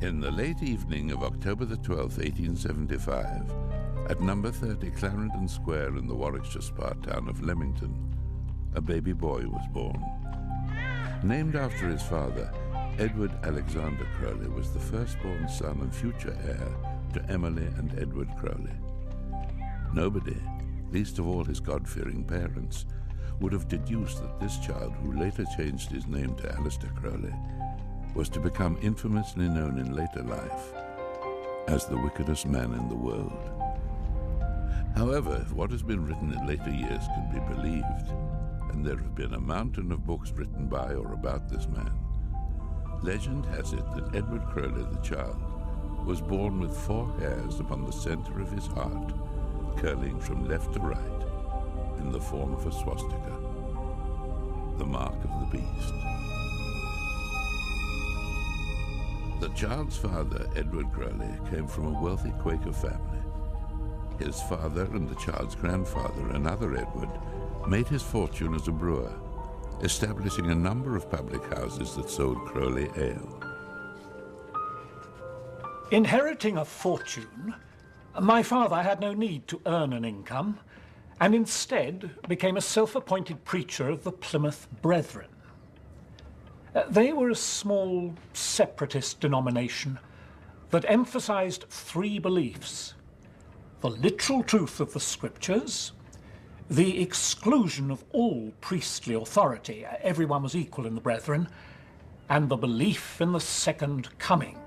In the late evening of October the 12th, 1875, at number 30 Clarendon Square in the Warwickshire spa town of Leamington, a baby boy was born. Named after his father, Edward Alexander Crowley was the firstborn son and future heir to Emily and Edward Crowley. Nobody, least of all his God-fearing parents, would have deduced that this child, who later changed his name to Aleister Crowley, was to become infamously known in later life as the wickedest man in the world. However, if what has been written in later years can be believed, and there have been a mountain of books written by or about this man, legend has it that Edward Crowley, the child, was born with 4 hairs upon the center of his heart, curling from left to right in the form of a swastika, the mark of the beast. The child's father, Edward Crowley, came from a wealthy Quaker family. His father and the child's grandfather, another Edward, made his fortune as a brewer, establishing a number of public houses that sold Crowley ale. Inheriting a fortune, my father had no need to earn an income, and instead became a self-appointed preacher of the Plymouth Brethren. They were a small, separatist denomination that emphasized 3 beliefs: the literal truth of the scriptures, the exclusion of all priestly authority, everyone was equal in the Brethren, and the belief in the second coming.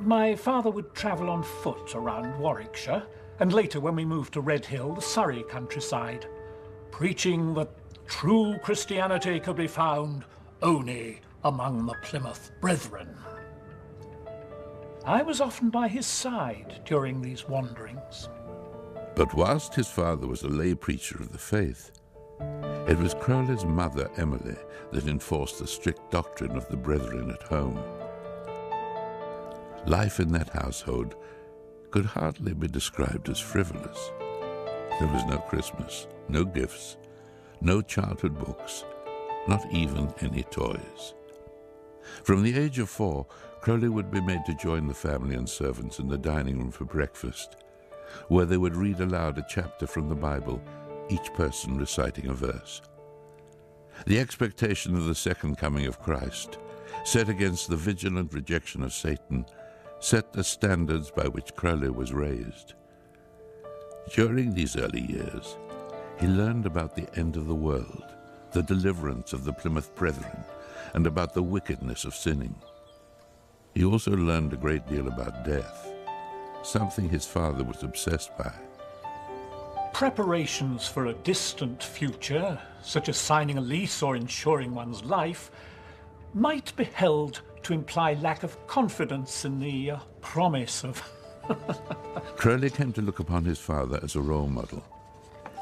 My father would travel on foot around Warwickshire, and later, when we moved to Redhill, the Surrey countryside, preaching that true Christianity could be found only among the Plymouth Brethren. I was often by his side during these wanderings. But whilst his father was a lay preacher of the faith, it was Crowley's mother, Emily, that enforced the strict doctrine of the Brethren at home. Life in that household could hardly be described as frivolous. There was no Christmas, no gifts, no childhood books, not even any toys. From the age of 4, Crowley would be made to join the family and servants in the dining room for breakfast, where they would read aloud a chapter from the Bible, each person reciting a verse. The expectation of the second coming of Christ, set against the vigilant rejection of Satan, set the standards by which Crowley was raised. During these early years, he learned about the end of the world, the deliverance of the Plymouth Brethren, and about the wickedness of sinning. He also learned a great deal about death, something his father was obsessed by. Preparations for a distant future, such as signing a lease or insuring one's life, might be held to imply lack of confidence in the promise of... Crowley came to look upon his father as a role model.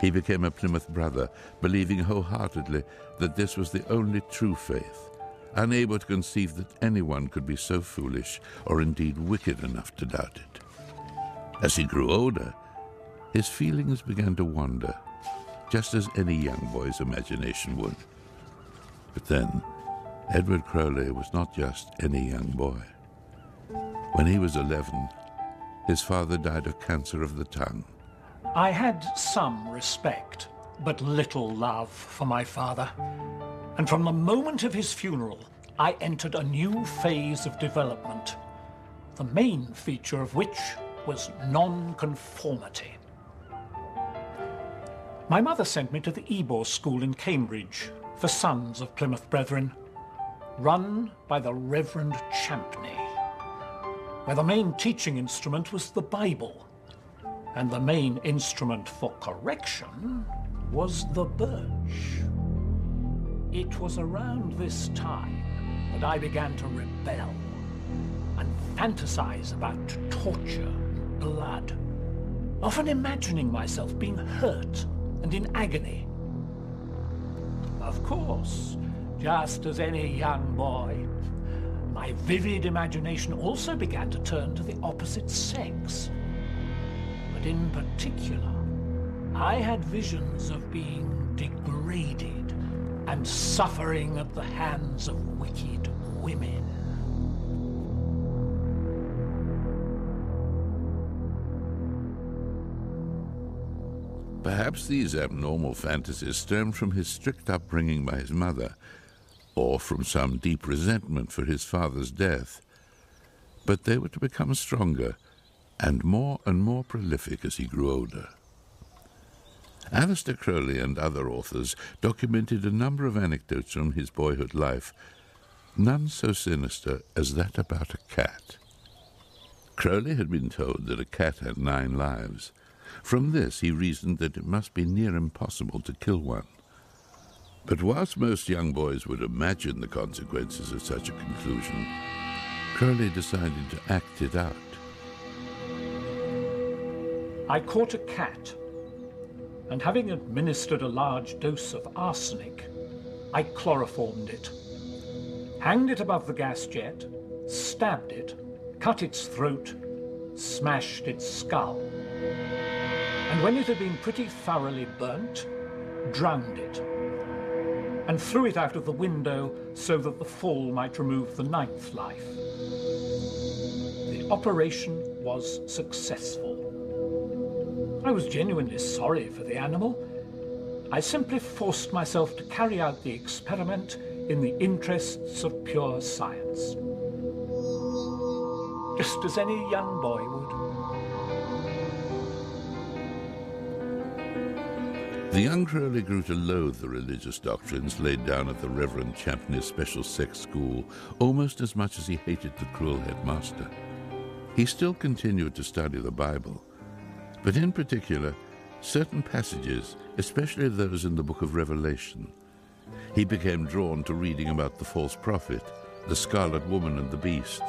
He became a Plymouth brother, believing wholeheartedly that this was the only true faith, unable to conceive that anyone could be so foolish or indeed wicked enough to doubt it. As he grew older, his feelings began to wander, just as any young boy's imagination would. But then, Edward Crowley was not just any young boy. When he was 11, his father died of cancer of the tongue. I had some respect, but little love for my father. And from the moment of his funeral, I entered a new phase of development, the main feature of which was nonconformity. My mother sent me to the Ebor School in Cambridge for sons of Plymouth Brethren, run by the Reverend Champney, where the main teaching instrument was the Bible, and the main instrument for correction was the birch. It was around this time that I began to rebel and fantasize about torture and blood, often imagining myself being hurt and in agony. Of course, just as any young boy, my vivid imagination also began to turn to the opposite sex. But in particular, I had visions of being degraded and suffering at the hands of wicked women. Perhaps these abnormal fantasies stemmed from his strict upbringing by his mother, or from some deep resentment for his father's death. But they were to become stronger and more prolific as he grew older. Aleister Crowley and other authors documented a number of anecdotes from his boyhood life, none so sinister as that about a cat. Crowley had been told that a cat had 9 lives. From this he reasoned that it must be near impossible to kill one. But whilst most young boys would imagine the consequences of such a conclusion, Crowley decided to act it out. I caught a cat, and having administered a large dose of arsenic, I chloroformed it, hanged it above the gas jet, stabbed it, cut its throat, smashed its skull, and when it had been pretty thoroughly burnt, drowned it, and threw it out of the window so that the fall might remove the 9th life. The operation was successful. I was genuinely sorry for the animal. I simply forced myself to carry out the experiment in the interests of pure science. Just as any young boy would. The young Crowley grew to loathe the religious doctrines laid down at the Reverend Champney's special sex school almost as much as he hated the cruel headmaster. He still continued to study the Bible, but in particular, certain passages, especially those in the book of Revelation. He became drawn to reading about the false prophet, the scarlet woman and the beast.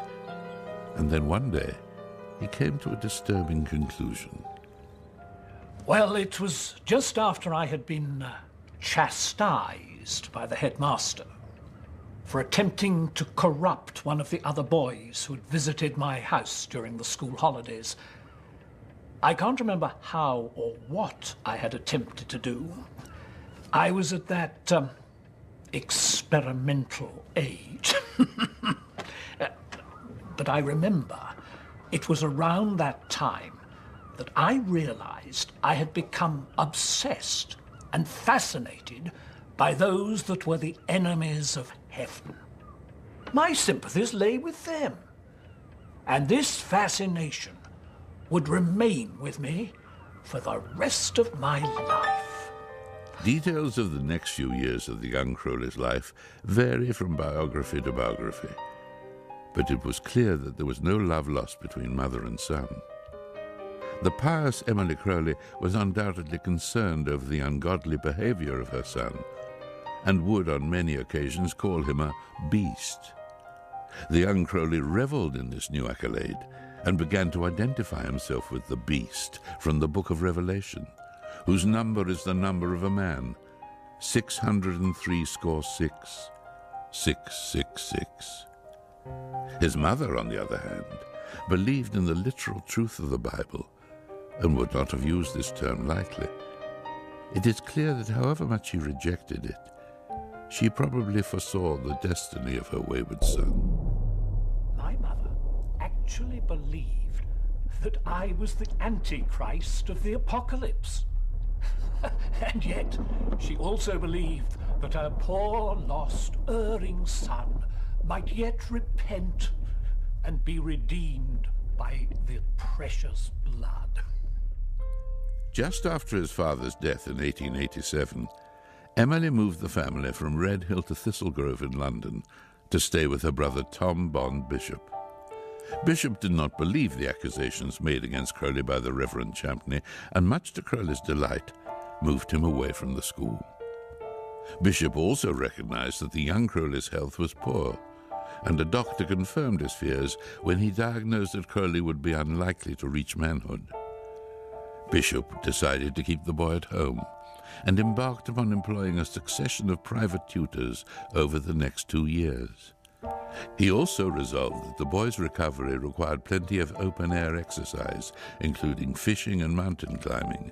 And then one day, he came to a disturbing conclusion. Well, it was just after I had been chastised by the headmaster for attempting to corrupt one of the other boys who had visited my house during the school holidays. I can't remember how or what I had attempted to do. I was at that experimental age. But I remember it was around that time that I realized I had become obsessed and fascinated by those that were the enemies of heaven. My sympathies lay with them, and this fascination would remain with me for the rest of my life. Details of the next few years of the young Crowley's life vary from biography to biography, but it was clear that there was no love lost between mother and son. The pious Emily Crowley was undoubtedly concerned over the ungodly behavior of her son, and would on many occasions call him a beast. The young Crowley reveled in this new accolade, and began to identify himself with the beast from the book of Revelation, whose number is the number of a man, 666, 666. His mother, on the other hand, believed in the literal truth of the Bible and would not have used this term lightly. It is clear that however much she rejected it, she probably foresaw the destiny of her wayward son. My mother actually believed that I was the Antichrist of the apocalypse. And yet, she also believed that her poor, lost, erring son might yet repent and be redeemed by the precious blood. Just after his father's death in 1887, Emily moved the family from Red Hill to Thistlegrove in London to stay with her brother Tom Bond Bishop. Bishop did not believe the accusations made against Crowley by the Reverend Champney, and much to Crowley's delight, moved him away from the school. Bishop also recognized that the young Crowley's health was poor, and a doctor confirmed his fears when he diagnosed that Crowley would be unlikely to reach manhood. Bishop decided to keep the boy at home and embarked upon employing a succession of private tutors over the next 2 years. He also resolved that the boy's recovery required plenty of open-air exercise, including fishing and mountain climbing.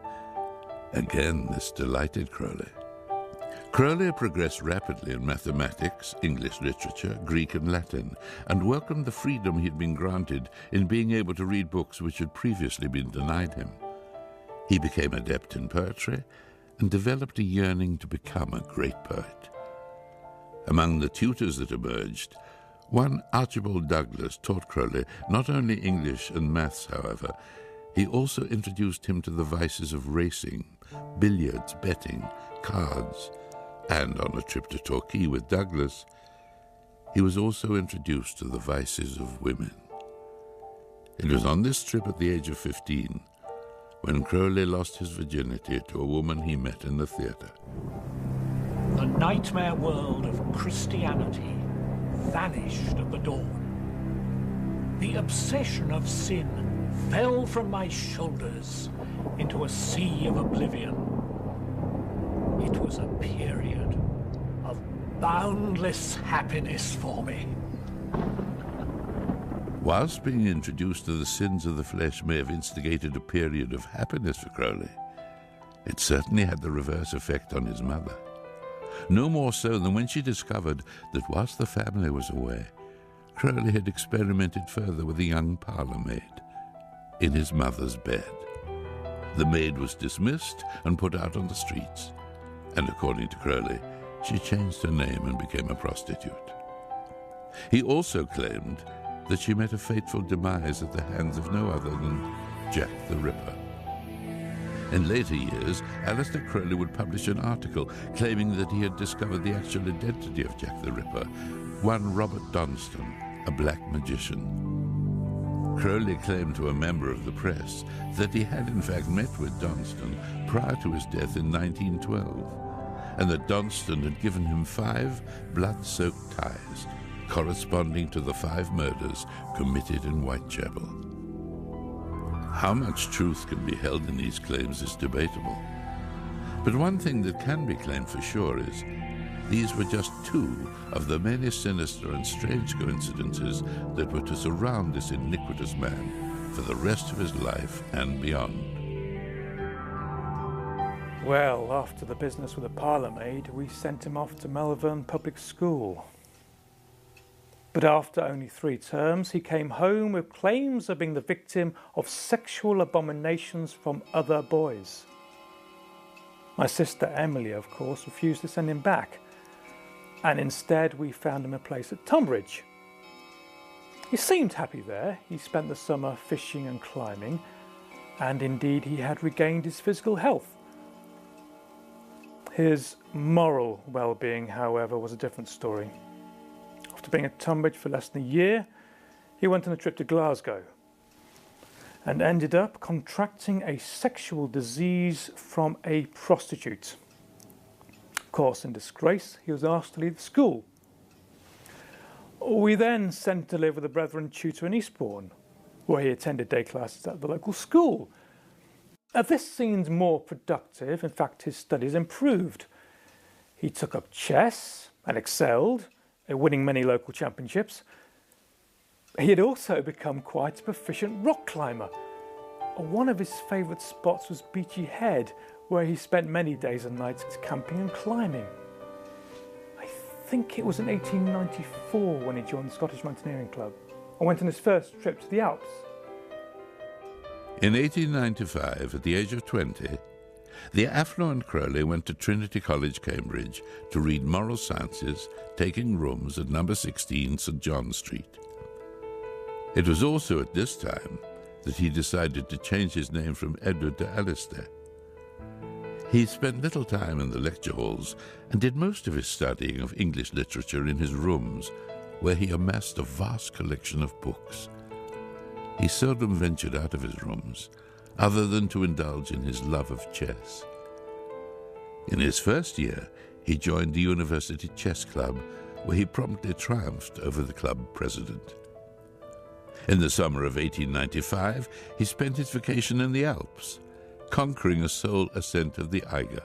Again, this delighted Crowley. Crowley progressed rapidly in mathematics, English literature, Greek and Latin, and welcomed the freedom he had been granted in being able to read books which had previously been denied him. He became adept in poetry and developed a yearning to become a great poet. Among the tutors that emerged, one Archibald Douglas taught Crowley not only English and maths, however. He also introduced him to the vices of racing, billiards, betting, cards, and on a trip to Torquay with Douglas, he was also introduced to the vices of women. It was on this trip at the age of 15 when Crowley lost his virginity to a woman he met in the theatre. The nightmare world of Christianity vanished at the dawn. The obsession of sin fell from my shoulders into a sea of oblivion. It was a period of boundless happiness for me. Whilst being introduced to the sins of the flesh may have instigated a period of happiness for Crowley, it certainly had the reverse effect on his mother. No more so than when she discovered that whilst the family was away, Crowley had experimented further with a young parlour maid in his mother's bed. The maid was dismissed and put out on the streets, and according to Crowley, she changed her name and became a prostitute. He also claimed that she met a fateful demise at the hands of no other than Jack the Ripper. In later years, Aleister Crowley would publish an article claiming that he had discovered the actual identity of Jack the Ripper, one Robert Donston, a black magician. Crowley claimed to a member of the press that he had in fact met with Donston prior to his death in 1912, and that Donston had given him 5 blood-soaked ties corresponding to the 5 murders committed in Whitechapel. How much truth can be held in these claims is debatable. But one thing that can be claimed for sure is these were just 2 of the many sinister and strange coincidences that were to surround this iniquitous man for the rest of his life and beyond. Well, after the business with the parlour maid, we sent him off to Malvern Public School. But after only 3 terms, he came home with claims of being the victim of sexual abominations from other boys. My sister Emily, of course, refused to send him back, and instead we found him a place at Tonbridge. He seemed happy there. He spent the summer fishing and climbing, and indeed he had regained his physical health. His moral well-being, however, was a different story. After being at Tonbridge for less than a year, he went on a trip to Glasgow and ended up contracting a sexual disease from a prostitute. Of course, in disgrace, he was asked to leave the school. We then sent to live with a Brethren tutor in Eastbourne, where he attended day classes at the local school. This seemed more productive. In fact, his studies improved. He took up chess and excelled, winning many local championships. He had also become quite a proficient rock climber. One of his favourite spots was Beachy Head, where he spent many days and nights camping and climbing. I think it was in 1894 when he joined the Scottish Mountaineering Club and went on his first trip to the Alps. In 1895, at the age of 20, the affluent Crowley went to Trinity College, Cambridge, to read moral sciences, taking rooms at number 16 St John Street. It was also at this time that he decided to change his name from Edward to Aleister. He spent little time in the lecture halls and did most of his studying of English literature in his rooms, where he amassed a vast collection of books. He seldom ventured out of his rooms, other than to indulge in his love of chess. In his first year, he joined the University Chess Club, where he promptly triumphed over the club president. In the summer of 1895, he spent his vacation in the Alps, conquering a sole ascent of the Eiger.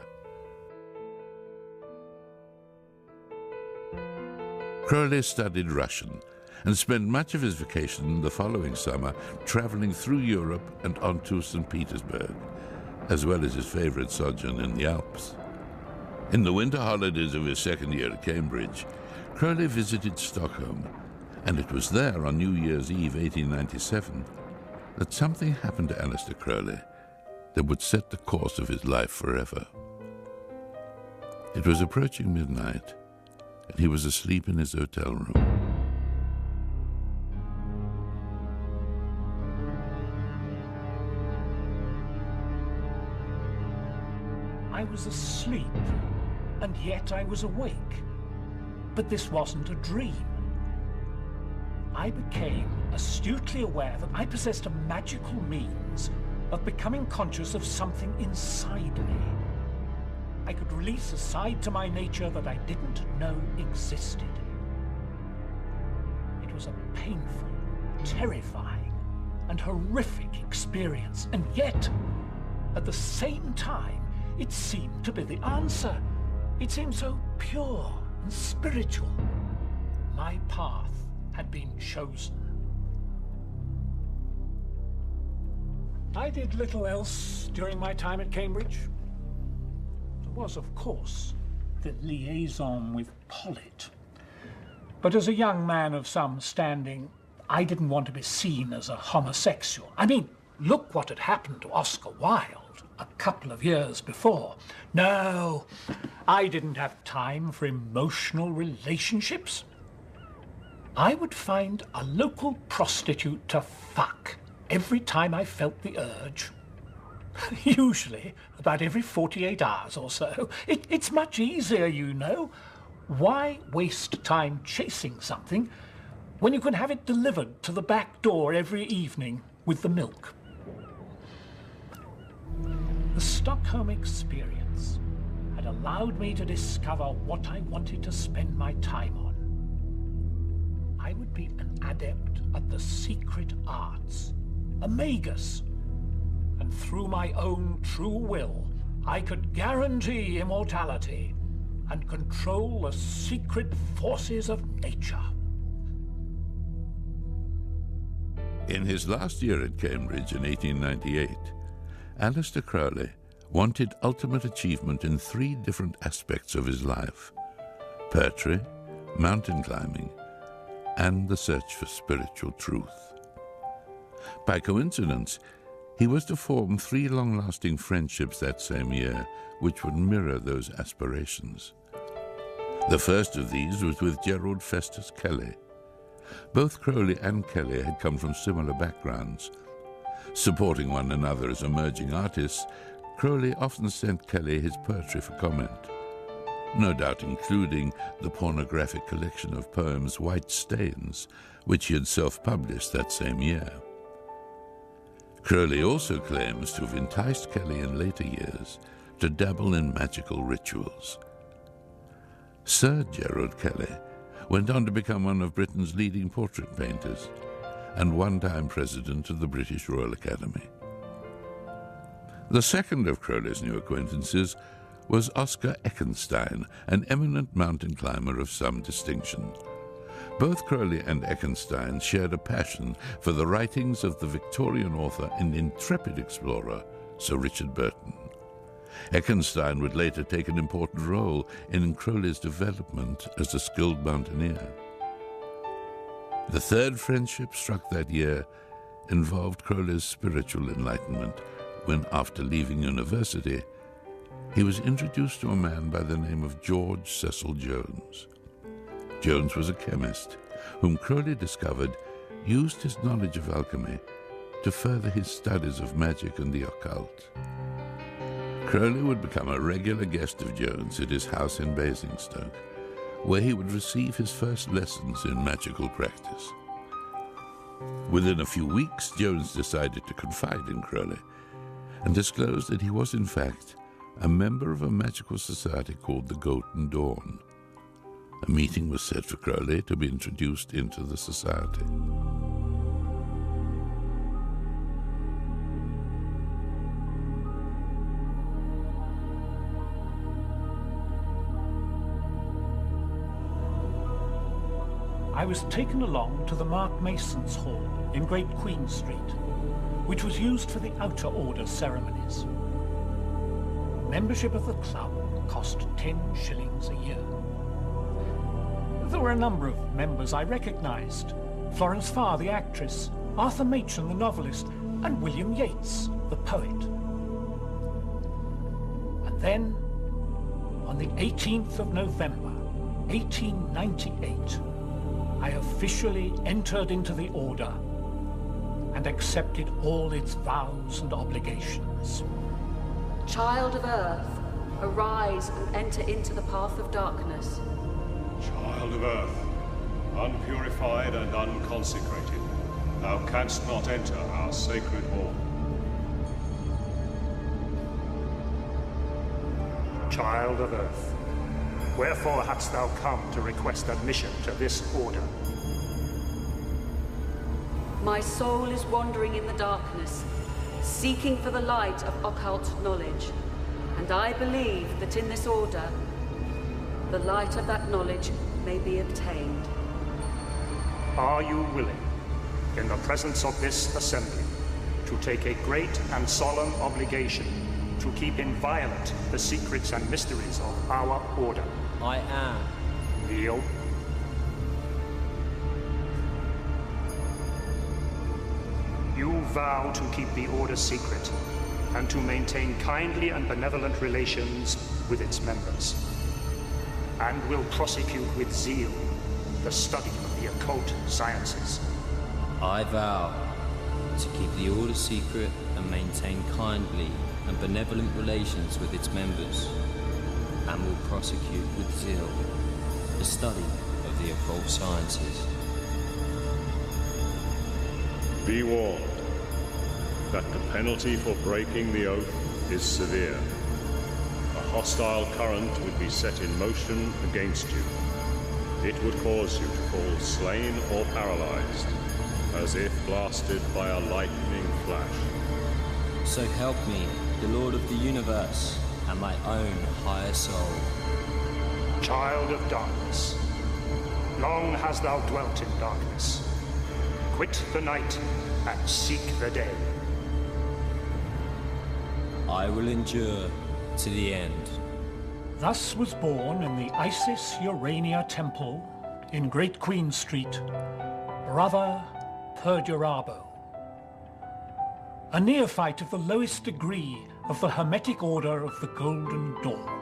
Crowley studied Russian and spent much of his vacation the following summer traveling through Europe and on to St. Petersburg, as well as his favorite sojourn in the Alps. In the winter holidays of his second year at Cambridge, Crowley visited Stockholm, and it was there on New Year's Eve 1897 that something happened to Aleister Crowley that would set the course of his life forever. It was approaching midnight, and he was asleep in his hotel room. I was asleep, and yet I was awake. But this wasn't a dream. I became astutely aware that I possessed a magical means of becoming conscious of something inside me. I could release a side to my nature that I didn't know existed. It was a painful, terrifying, and horrific experience, and yet, at the same time, it seemed to be the answer. It seemed so pure and spiritual. My path had been chosen. I did little else during my time at Cambridge. There was, of course, the liaison with Pollitt. But as a young man of some standing, I didn't want to be seen as a homosexual. I mean, look what had happened to Oscar Wilde a couple of years before. No, I didn't have time for emotional relationships. I would find a local prostitute to fuck every time I felt the urge. Usually about every 48 hours or so. It's much easier, you know. Why waste time chasing something when you can have it delivered to the back door every evening with the milk? The Stockholm experience had allowed me to discover what I wanted to spend my time on. I would be an adept at the secret arts, a magus, and through my own true will, I could guarantee immortality and control the secret forces of nature. In his last year at Cambridge in 1898, Aleister Crowley wanted ultimate achievement in 3 different aspects of his life: poetry, mountain climbing, and the search for spiritual truth. By coincidence, he was to form 3 long-lasting friendships that same year, which would mirror those aspirations. The first of these was with Gerald Festus Kelly. Both Crowley and Kelly had come from similar backgrounds. Supporting one another as emerging artists, Crowley often sent Kelly his poetry for comment, no doubt including the pornographic collection of poems White Stains, which he had self-published that same year. Crowley also claims to have enticed Kelly in later years to dabble in magical rituals. Sir Gerald Kelly went on to become one of Britain's leading portrait painters and one-time president of the British Royal Academy. The second of Crowley's new acquaintances was Oscar Eckenstein, an eminent mountain climber of some distinction. Both Crowley and Eckenstein shared a passion for the writings of the Victorian author and intrepid explorer, Sir Richard Burton. Eckenstein would later take an important role in Crowley's development as a skilled mountaineer. The third friendship struck that year involved Crowley's spiritual enlightenment when, after leaving university, he was introduced to a man by the name of George Cecil Jones. Jones was a chemist whom Crowley discovered used his knowledge of alchemy to further his studies of magic and the occult. Crowley would become a regular guest of Jones at his house in Basingstoke, where he would receive his first lessons in magical practice. Within a few weeks, Jones decided to confide in Crowley and disclosed that he was, in fact, a member of a magical society called the Golden Dawn. A meeting was set for Crowley to be introduced into the society. I was taken along to the Mark Mason's Hall in Great Queen Street, which was used for the outer order ceremonies. Membership of the club cost 10 shillings a year. There were a number of members I recognised. Florence Farr, the actress, Arthur Machen, the novelist, and William Yeats, the poet. And then, on the 18th of November, 1898, I officially entered into the order and accepted all its vows and obligations. Child of earth, arise and enter into the path of darkness. Child of earth, unpurified and unconsecrated, thou canst not enter our sacred hall. Child of earth, wherefore hadst thou come to request admission to this order? My soul is wandering in the darkness, seeking for the light of occult knowledge, and I believe that in this order, the light of that knowledge may be obtained. Are you willing, in the presence of this assembly, to take a great and solemn obligation to keep inviolate the secrets and mysteries of our order? I am. Kneel. You vow to keep the order secret and to maintain kindly and benevolent relations with its members, and will prosecute with zeal the study of the occult sciences. I vow to keep the order secret and maintain kindly and benevolent relations with its members, and will prosecute with zeal the study of the occult sciences. Be warned that the penalty for breaking the oath is severe. A hostile current would be set in motion against you. It would cause you to fall slain or paralyzed, as if blasted by a lightning flash. So help me, the Lord of the universe, and my own higher soul. Child of darkness, long hast thou dwelt in darkness. Quit the night and seek the day. I will endure to the end. Thus was born in the Isis Urania Temple in Great Queen Street, Brother Perdurabo, a neophyte of the lowest degree of the Hermetic Order of the Golden Dawn.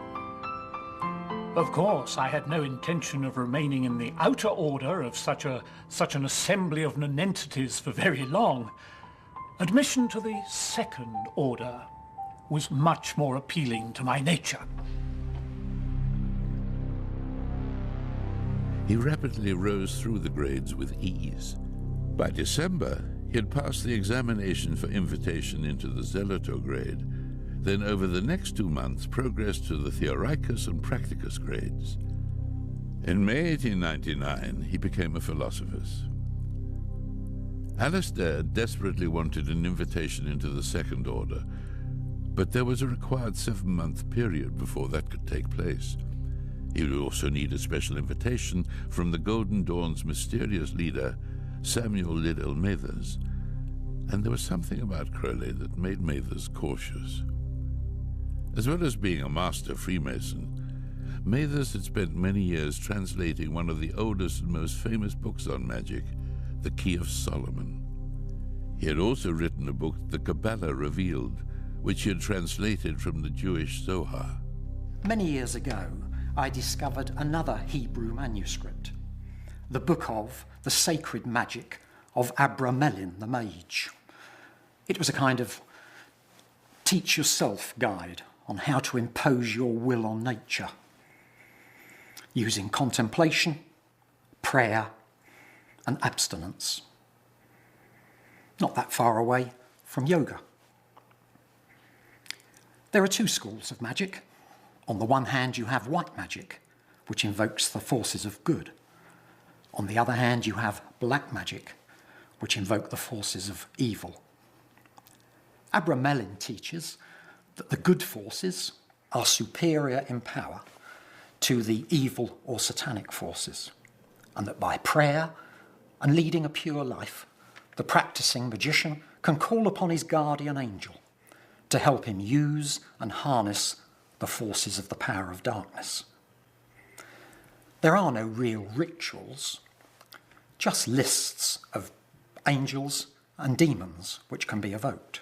Of course, I had no intention of remaining in the outer order of such an assembly of nonentities for very long. Admission to the second order was much more appealing to my nature. He rapidly rose through the grades with ease. By December, he had passed the examination for invitation into the Zeloto grade, then over the next 2 months progressed to the Theoricus and Practicus grades. In May 1899, he became a Philosophus. Aleister desperately wanted an invitation into the second order, but there was a required 7-month period before that could take place. He would also need a special invitation from the Golden Dawn's mysterious leader, Samuel Liddell Mathers, and there was something about Crowley that made Mathers cautious. As well as being a master Freemason, Mathers had spent many years translating one of the oldest and most famous books on magic, The Key of Solomon. He had also written a book, The Kabbalah Revealed, which he had translated from the Jewish Zohar. Many years ago, I discovered another Hebrew manuscript, the book of the sacred magic of Abramelin the Mage. It was a kind of teach-yourself guide on how to impose your will on nature, using contemplation, prayer, and abstinence. Not that far away from yoga. There are 2 schools of magic. On the one hand, you have white magic, which invokes the forces of good. On the other hand, you have black magic, which invoke the forces of evil. Abramelin teaches that the good forces are superior in power to the evil or satanic forces, and that by prayer and leading a pure life, the practicing magician can call upon his guardian angel to help him use and harness the forces of the power of darkness. There are no real rituals, just lists of angels and demons which can be evoked.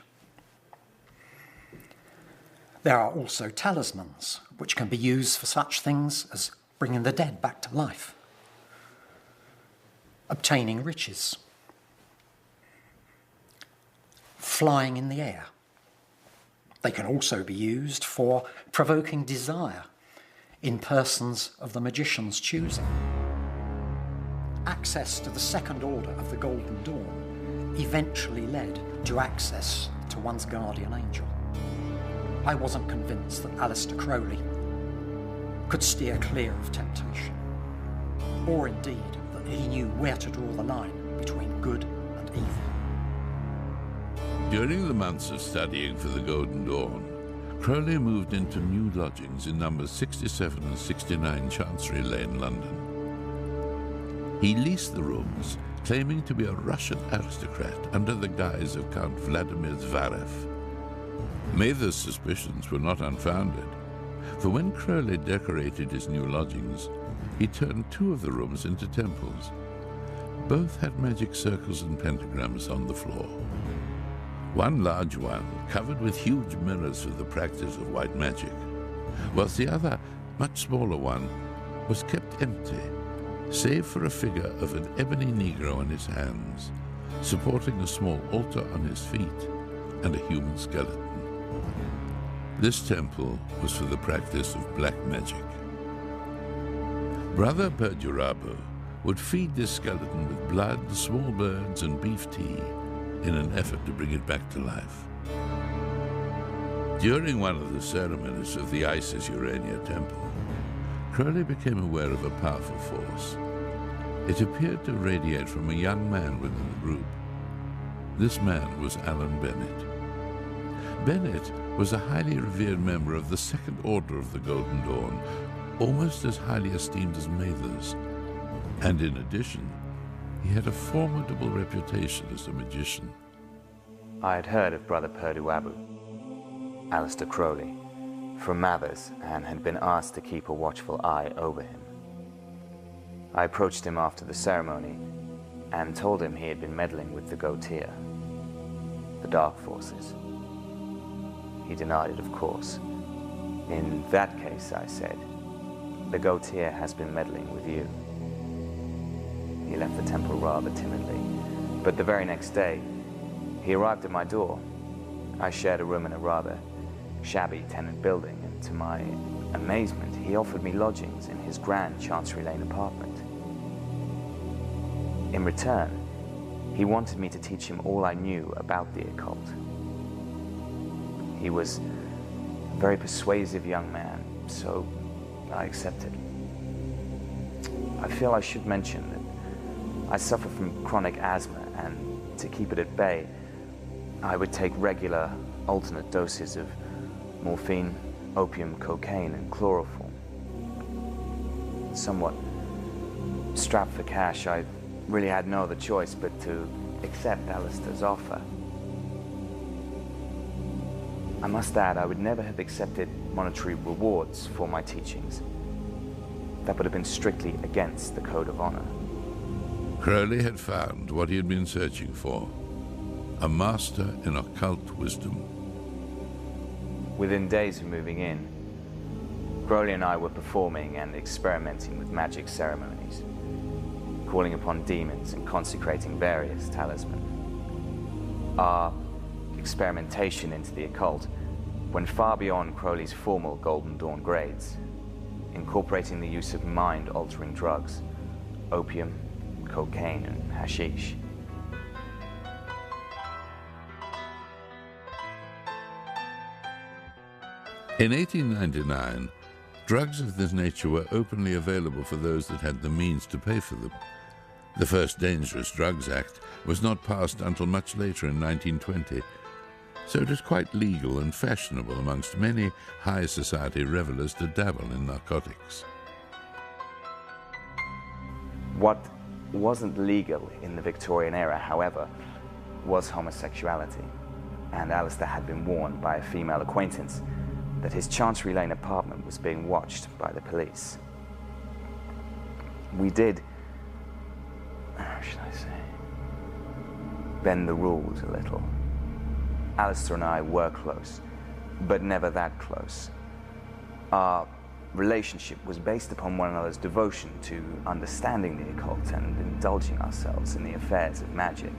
There are also talismans which can be used for such things as bringing the dead back to life, obtaining riches, flying in the air. They can also be used for provoking desire in persons of the magician's choosing. Access to the second order of the Golden Dawn eventually led to access to one's guardian angel. I wasn't convinced that Aleister Crowley could steer clear of temptation, or indeed that he knew where to draw the line between good and evil. During the months of studying for the Golden Dawn, Crowley moved into new lodgings in numbers 67 and 69 Chancery Lane, London. He leased the rooms, claiming to be a Russian aristocrat under the guise of Count Vladimir Zverev. Mather's suspicions were not unfounded, for when Crowley decorated his new lodgings, he turned 2 of the rooms into temples. Both had magic circles and pentagrams on the floor. One large one covered with huge mirrors for the practice of white magic, whilst the other, much smaller one, was kept empty, save for a figure of an ebony Negro on his hands, supporting a small altar on his feet and a human skeleton. This temple was for the practice of black magic. Brother Perdurabo would feed this skeleton with blood, small birds, and beef tea in an effort to bring it back to life. During one of the ceremonies of the Isis Urania temple, Crowley became aware of a powerful force. It appeared to radiate from a young man within the group. This man was Alan Bennett. Bennett was a highly revered member of the Second Order of the Golden Dawn, almost as highly esteemed as Mathers, and in addition, he had a formidable reputation as a magician. I had heard of Brother Perdurabo, Aleister Crowley, from Mathers, and had been asked to keep a watchful eye over him. I approached him after the ceremony and told him he had been meddling with the Gotir, the Dark Forces. He denied it, of course. In that case, I said, the Gotir has been meddling with you. He left the temple rather timidly, but the very next day, he arrived at my door. I shared a room in a rather shabby tenant building, and to my amazement, he offered me lodgings in his grand Chancery Lane apartment. In return, he wanted me to teach him all I knew about the occult. He was a very persuasive young man, so I accepted. I feel I should mention that I suffer from chronic asthma, and to keep it at bay, I would take regular alternate doses of morphine, opium, cocaine, and chloroform. Somewhat strapped for cash, I really had no other choice but to accept Aleister's offer. I must add, I would never have accepted monetary rewards for my teachings. That would have been strictly against the Code of Honor. Crowley had found what he had been searching for, a master in occult wisdom. Within days of moving in, Crowley and I were performing and experimenting with magic ceremonies, calling upon demons and consecrating various talismans. Our experimentation into the occult went far beyond Crowley's formal Golden Dawn grades, incorporating the use of mind-altering drugs, opium, cocaine, and hashish. In 1899, drugs of this nature were openly available for those that had the means to pay for them. The first Dangerous Drugs Act was not passed until much later in 1920, so it was quite legal and fashionable amongst many high society revelers to dabble in narcotics. What wasn't legal in the Victorian era, however, was homosexuality, and Aleister had been warned by a female acquaintance that his Chancery Lane apartment was being watched by the police. We did, how should I say, bend the rules a little. Aleister and I were close, but never that close. Our relationship was based upon one another's devotion to understanding the occult and indulging ourselves in the affairs of magic.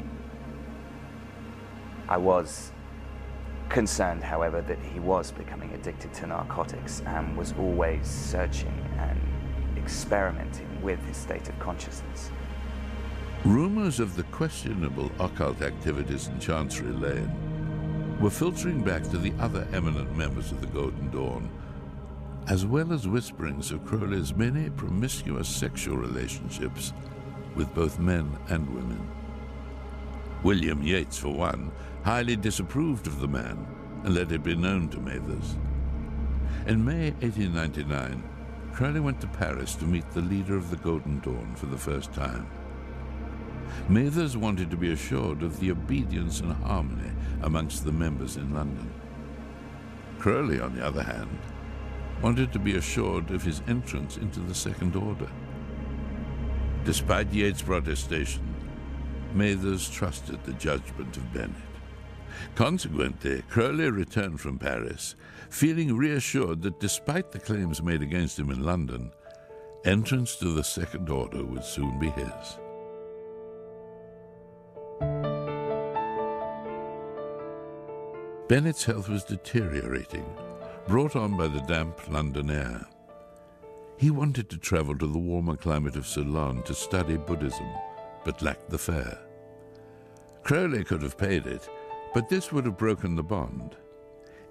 I was concerned, however, that he was becoming addicted to narcotics and was always searching and experimenting with his state of consciousness. Rumors of the questionable occult activities in Chancery Lane were filtering back to the other eminent members of the Golden Dawn, as well as whisperings of Crowley's many promiscuous sexual relationships with both men and women. William Yeats, for one, highly disapproved of the man and let it be known to Mathers. In May 1899, Crowley went to Paris to meet the leader of the Golden Dawn for the first time. Mathers wanted to be assured of the obedience and harmony amongst the members in London. Crowley, on the other hand, wanted to be assured of his entrance into the Second Order. Despite Yeats' protestation, Mathers trusted the judgment of Bennett. Consequently, Crowley returned from Paris, feeling reassured that despite the claims made against him in London, entrance to the Second Order would soon be his. Bennett's health was deteriorating, brought on by the damp London air. He wanted to travel to the warmer climate of Ceylon to study Buddhism, but lacked the fare. Crowley could have paid it, but this would have broken the bond.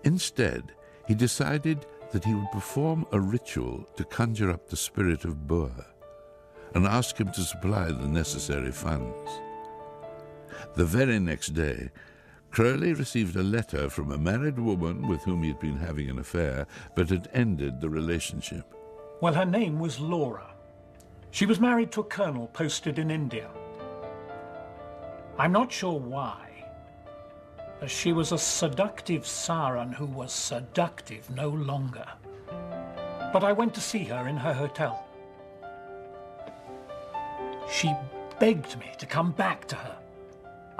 Instead, he decided that he would perform a ritual to conjure up the spirit of Boer and ask him to supply the necessary funds. The very next day, Crowley received a letter from a married woman with whom he had been having an affair, but had ended the relationship. Well, her name was Laura. She was married to a colonel posted in India. I'm not sure why, as she was a seductive siren who was seductive no longer. But I went to see her in her hotel. She begged me to come back to her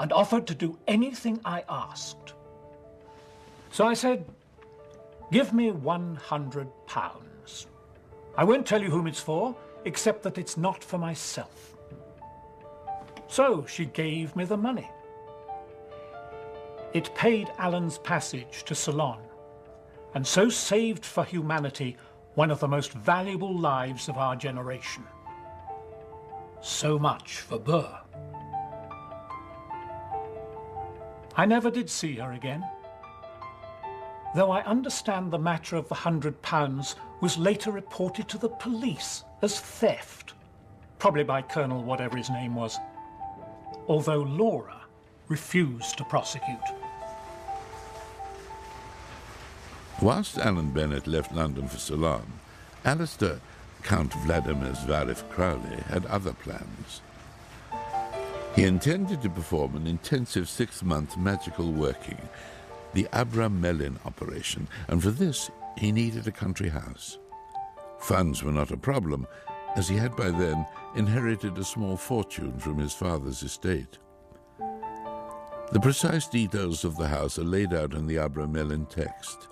and offered to do anything I asked. So I said, give me £100. I won't tell you whom it's for, except that it's not for myself. So she gave me the money. It paid Alan's passage to Ceylon, and so saved for humanity one of the most valuable lives of our generation. So much for Burr. I never did see her again, though I understand the matter of the £100 was later reported to the police as theft, probably by Colonel whatever his name was, although Laura refused to prosecute. Whilst Alan Bennett left London for Ceylon, Aleister, Count Vladimir Zverev Crowley, had other plans. He intended to perform an intensive 6-month magical working, the Abramelin operation, and for this he needed a country house. Funds were not a problem, as he had by then inherited a small fortune from his father's estate. The precise details of the house are laid out in the Abramelin text.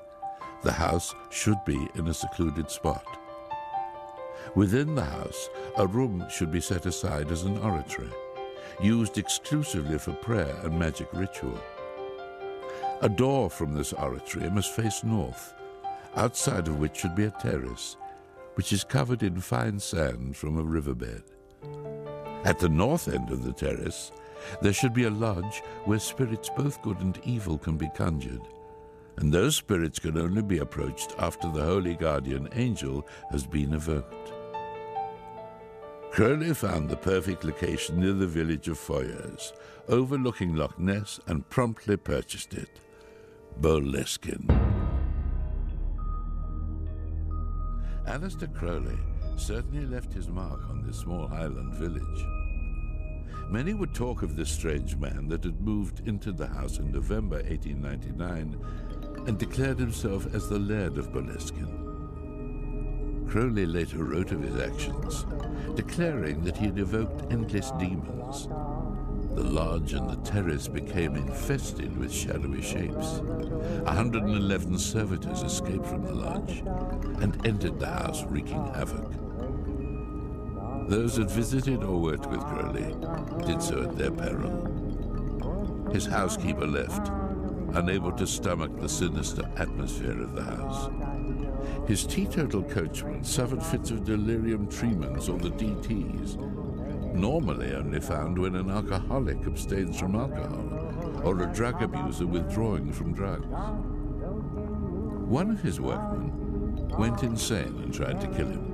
The house should be in a secluded spot. Within the house, a room should be set aside as an oratory, used exclusively for prayer and magic ritual. A door from this oratory must face north, outside of which should be a terrace, which is covered in fine sand from a riverbed. At the north end of the terrace, there should be a lodge where spirits both good and evil can be conjured, and those spirits can only be approached after the holy guardian angel has been evoked. Crowley found the perfect location near the village of Foyers, overlooking Loch Ness, and promptly purchased it. Boleskine. Aleister Crowley certainly left his mark on this small Highland village. Many would talk of this strange man that had moved into the house in November 1899 and declared himself as the Laird of Boleskine. Crowley later wrote of his actions, declaring that he had evoked endless demons. The lodge and the terrace became infested with shadowy shapes. 111 servitors escaped from the lodge and entered the house, wreaking havoc. Those that visited or worked with Crowley did so at their peril. His housekeeper left, unable to stomach the sinister atmosphere of the house. His teetotal coachman suffered fits of delirium tremens, or the DTs, normally only found when an alcoholic abstains from alcohol, or a drug abuser withdrawing from drugs. One of his workmen went insane and tried to kill him.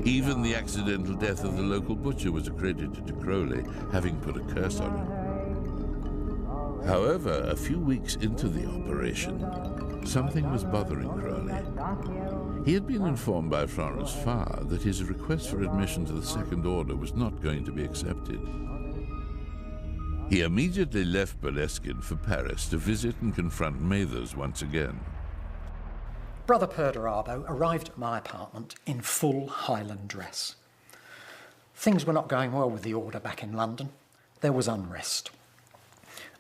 Even the accidental death of the local butcher was accredited to Crowley, having put a curse on him. However, a few weeks into the operation, something was bothering Crowley. He had been informed by Florence Farr that his request for admission to the Second Order was not going to be accepted. He immediately left Boleskine for Paris to visit and confront Mathers once again. Brother Perdurabo arrived at my apartment in full Highland dress. Things were not going well with the order back in London. There was unrest.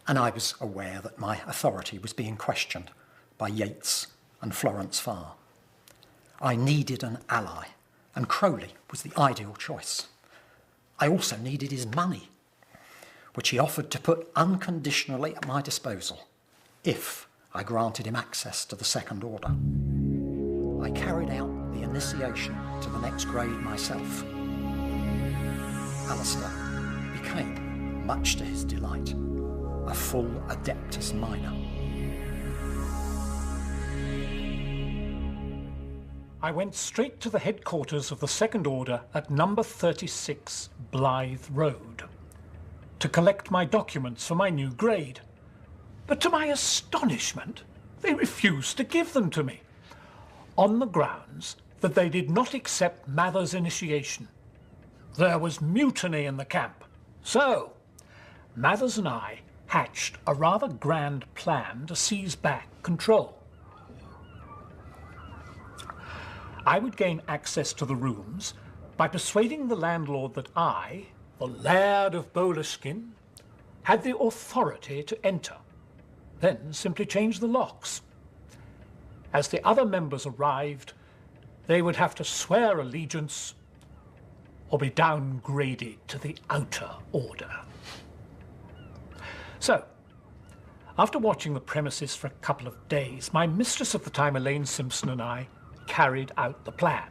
And I was aware that my authority was being questioned by Yates and Florence Farr. I needed an ally, and Crowley was the ideal choice. I also needed his money, which he offered to put unconditionally at my disposal, if I granted him access to the Second Order. I carried out the initiation to the next grade myself. Aleister became, much to his delight, a full Adeptus Minor. I went straight to the headquarters of the Second Order at number 36 Blythe Road to collect my documents for my new grade. But to my astonishment, they refused to give them to me, on the grounds that they did not accept Mather's initiation. There was mutiny in the camp. So, Mathers and I hatched a rather grand plan to seize back control. I would gain access to the rooms by persuading the landlord that I, the Laird of Boleskine, had the authority to enter, then simply change the locks. As the other members arrived, they would have to swear allegiance or be downgraded to the Outer Order. So, after watching the premises for a couple of days, my mistress at the time, Elaine Simpson, and I carried out the plan.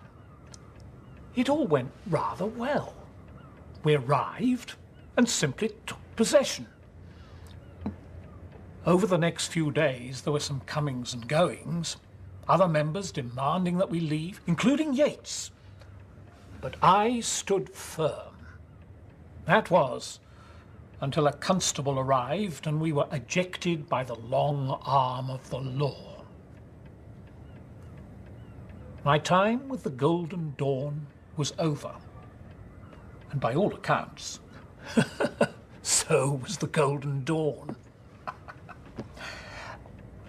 It all went rather well. We arrived and simply took possession. Over the next few days, there were some comings and goings, other members demanding that we leave, including Yates. But I stood firm. That was until a constable arrived and we were ejected by the long arm of the law. My time with the Golden Dawn was over. And by all accounts, so was the Golden Dawn.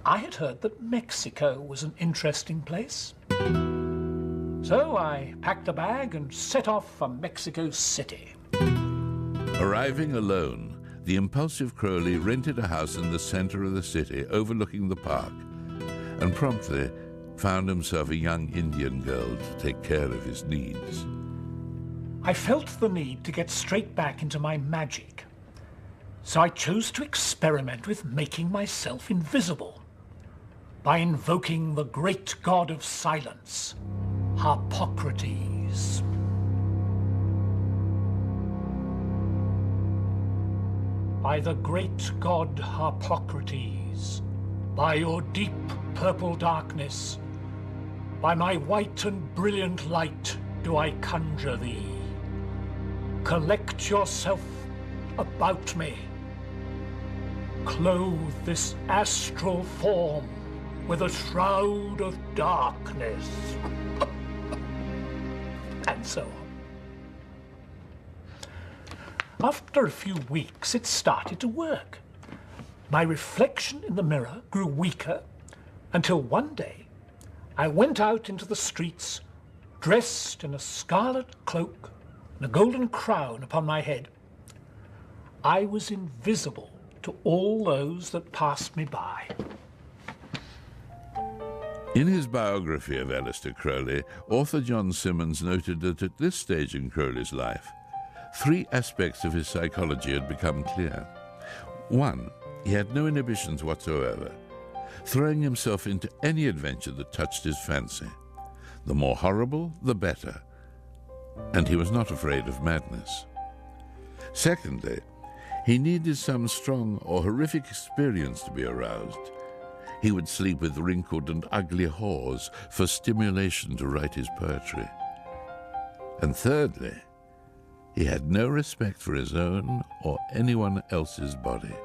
I had heard that Mexico was an interesting place. So I packed a bag and set off for Mexico City. Arriving alone, the impulsive Crowley rented a house in the center of the city overlooking the park and promptly found himself a young Indian girl to take care of his needs. I felt the need to get straight back into my magic, so I chose to experiment with making myself invisible by invoking the great god of silence, Harpocrates. By the great god Harpocrates, by your deep purple darkness, by my white and brilliant light do I conjure thee. Collect yourself about me. Clothe this astral form with a shroud of darkness. And so on. After a few weeks, it started to work. My reflection in the mirror grew weaker, until one day I went out into the streets, dressed in a scarlet cloak and a golden crown upon my head. I was invisible to all those that passed me by. In his biography of Aleister Crowley, author John Simmons noted that at this stage in Crowley's life, 3 aspects of his psychology had become clear. 1, he had no inhibitions whatsoever, throwing himself into any adventure that touched his fancy. The more horrible, the better. And he was not afraid of madness. Secondly, he needed some strong or horrific experience to be aroused. He would sleep with wrinkled and ugly whores for stimulation to write his poetry. And thirdly, he had no respect for his own or anyone else's body.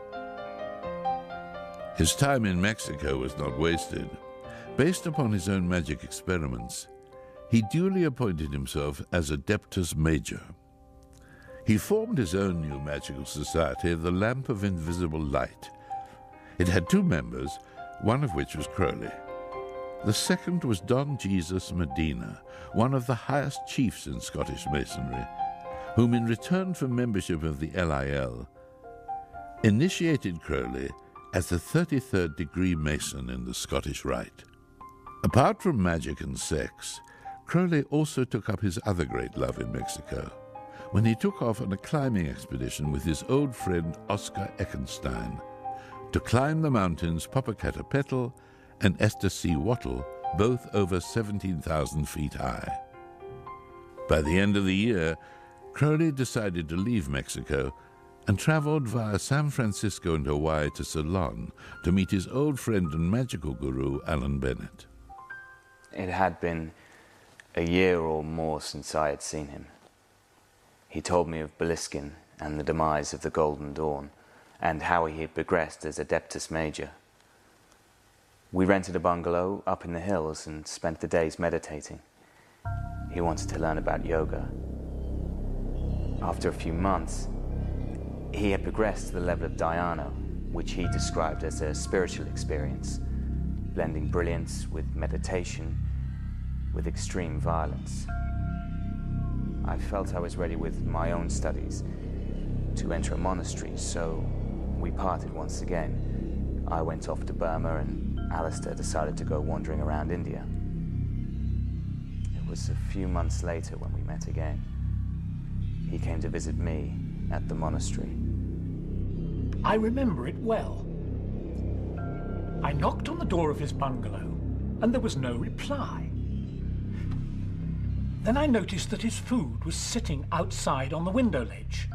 His time in Mexico was not wasted. Based upon his own magic experiments, he duly appointed himself as Adeptus Major. He formed his own new magical society, the Lamp of Invisible Light. It had 2 members, one of which was Crowley. The second was Don Jesus Medina, one of the highest chiefs in Scottish Masonry, whom in return for membership of the LIL, initiated Crowley as the 33rd degree Mason in the Scottish Rite. Apart from magic and sex, Crowley also took up his other great love in Mexico, when he took off on a climbing expedition with his old friend Oscar Eckenstein to climb the mountains Popocatépetl and Wattle, both over 17,000 feet high. By the end of the year, Crowley decided to leave Mexico and traveled via San Francisco and Hawaii to Ceylon to meet his old friend and magical guru, Alan Bennett. It had been a year or more since I had seen him. He told me of Beliskin and the demise of the Golden Dawn, and how he had progressed as Adeptus Major. We rented a bungalow up in the hills and spent the days meditating. He wanted to learn about yoga. After a few months, he had progressed to the level of Dhyana, which he described as a spiritual experience, blending brilliance with meditation, with extreme violence. I felt I was ready with my own studies to enter a monastery, so we parted once again. I went off to Burma and Aleister decided to go wandering around India. It was a few months later when we met again. He came to visit me at the monastery. I remember it well. I knocked on the door of his bungalow, and there was no reply. Then I noticed that his food was sitting outside on the window ledge.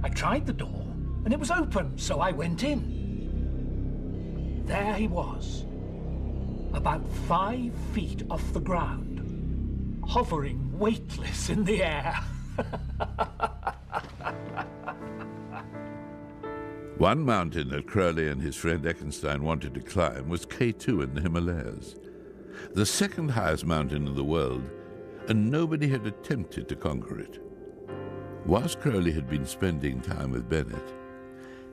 I tried the door, and it was open, so I went in. There he was, about 5 feet off the ground, hovering weightless in the air. One mountain that Crowley and his friend Eckenstein wanted to climb was K2 in the Himalayas, the second highest mountain in the world, and nobody had attempted to conquer it. Whilst Crowley had been spending time with Bennett,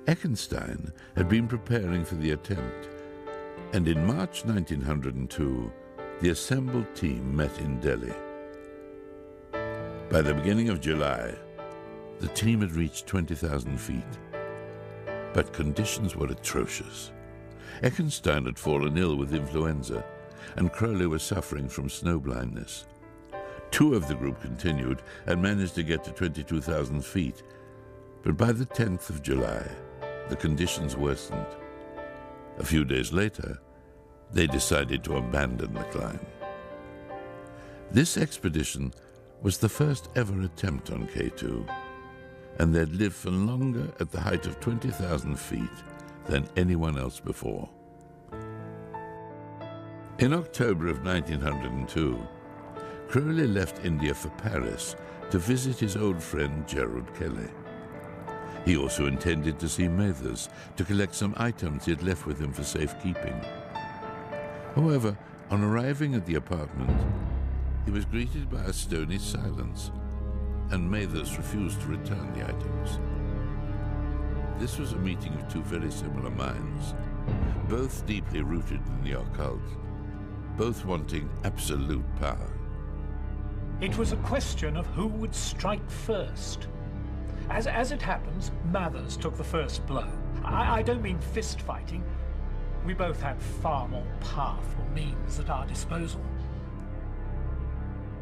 Eckenstein had been preparing for the attempt, and in March 1902, the assembled team met in Delhi. By the beginning of July, the team had reached 20,000 feet. But conditions were atrocious. Eckenstein had fallen ill with influenza, and Crowley was suffering from snow blindness. 2 of the group continued and managed to get to 22,000 feet, but by the 10th of July, the conditions worsened. A few days later, they decided to abandon the climb. This expedition was the first ever attempt on K2, and they'd lived for longer at the height of 20,000 feet than anyone else before. In October of 1902, Crowley left India for Paris to visit his old friend Gerald Kelly. He also intended to see Mathers to collect some items he had left with him for safekeeping. However, on arriving at the apartment, he was greeted by a stony silence, and Mathers refused to return the items. This was a meeting of 2 very similar minds, both deeply rooted in the occult, both wanting absolute power. It was a question of who would strike first. As it happens, Mathers took the first blow. I don't mean fist fighting. We both had far more powerful means at our disposal.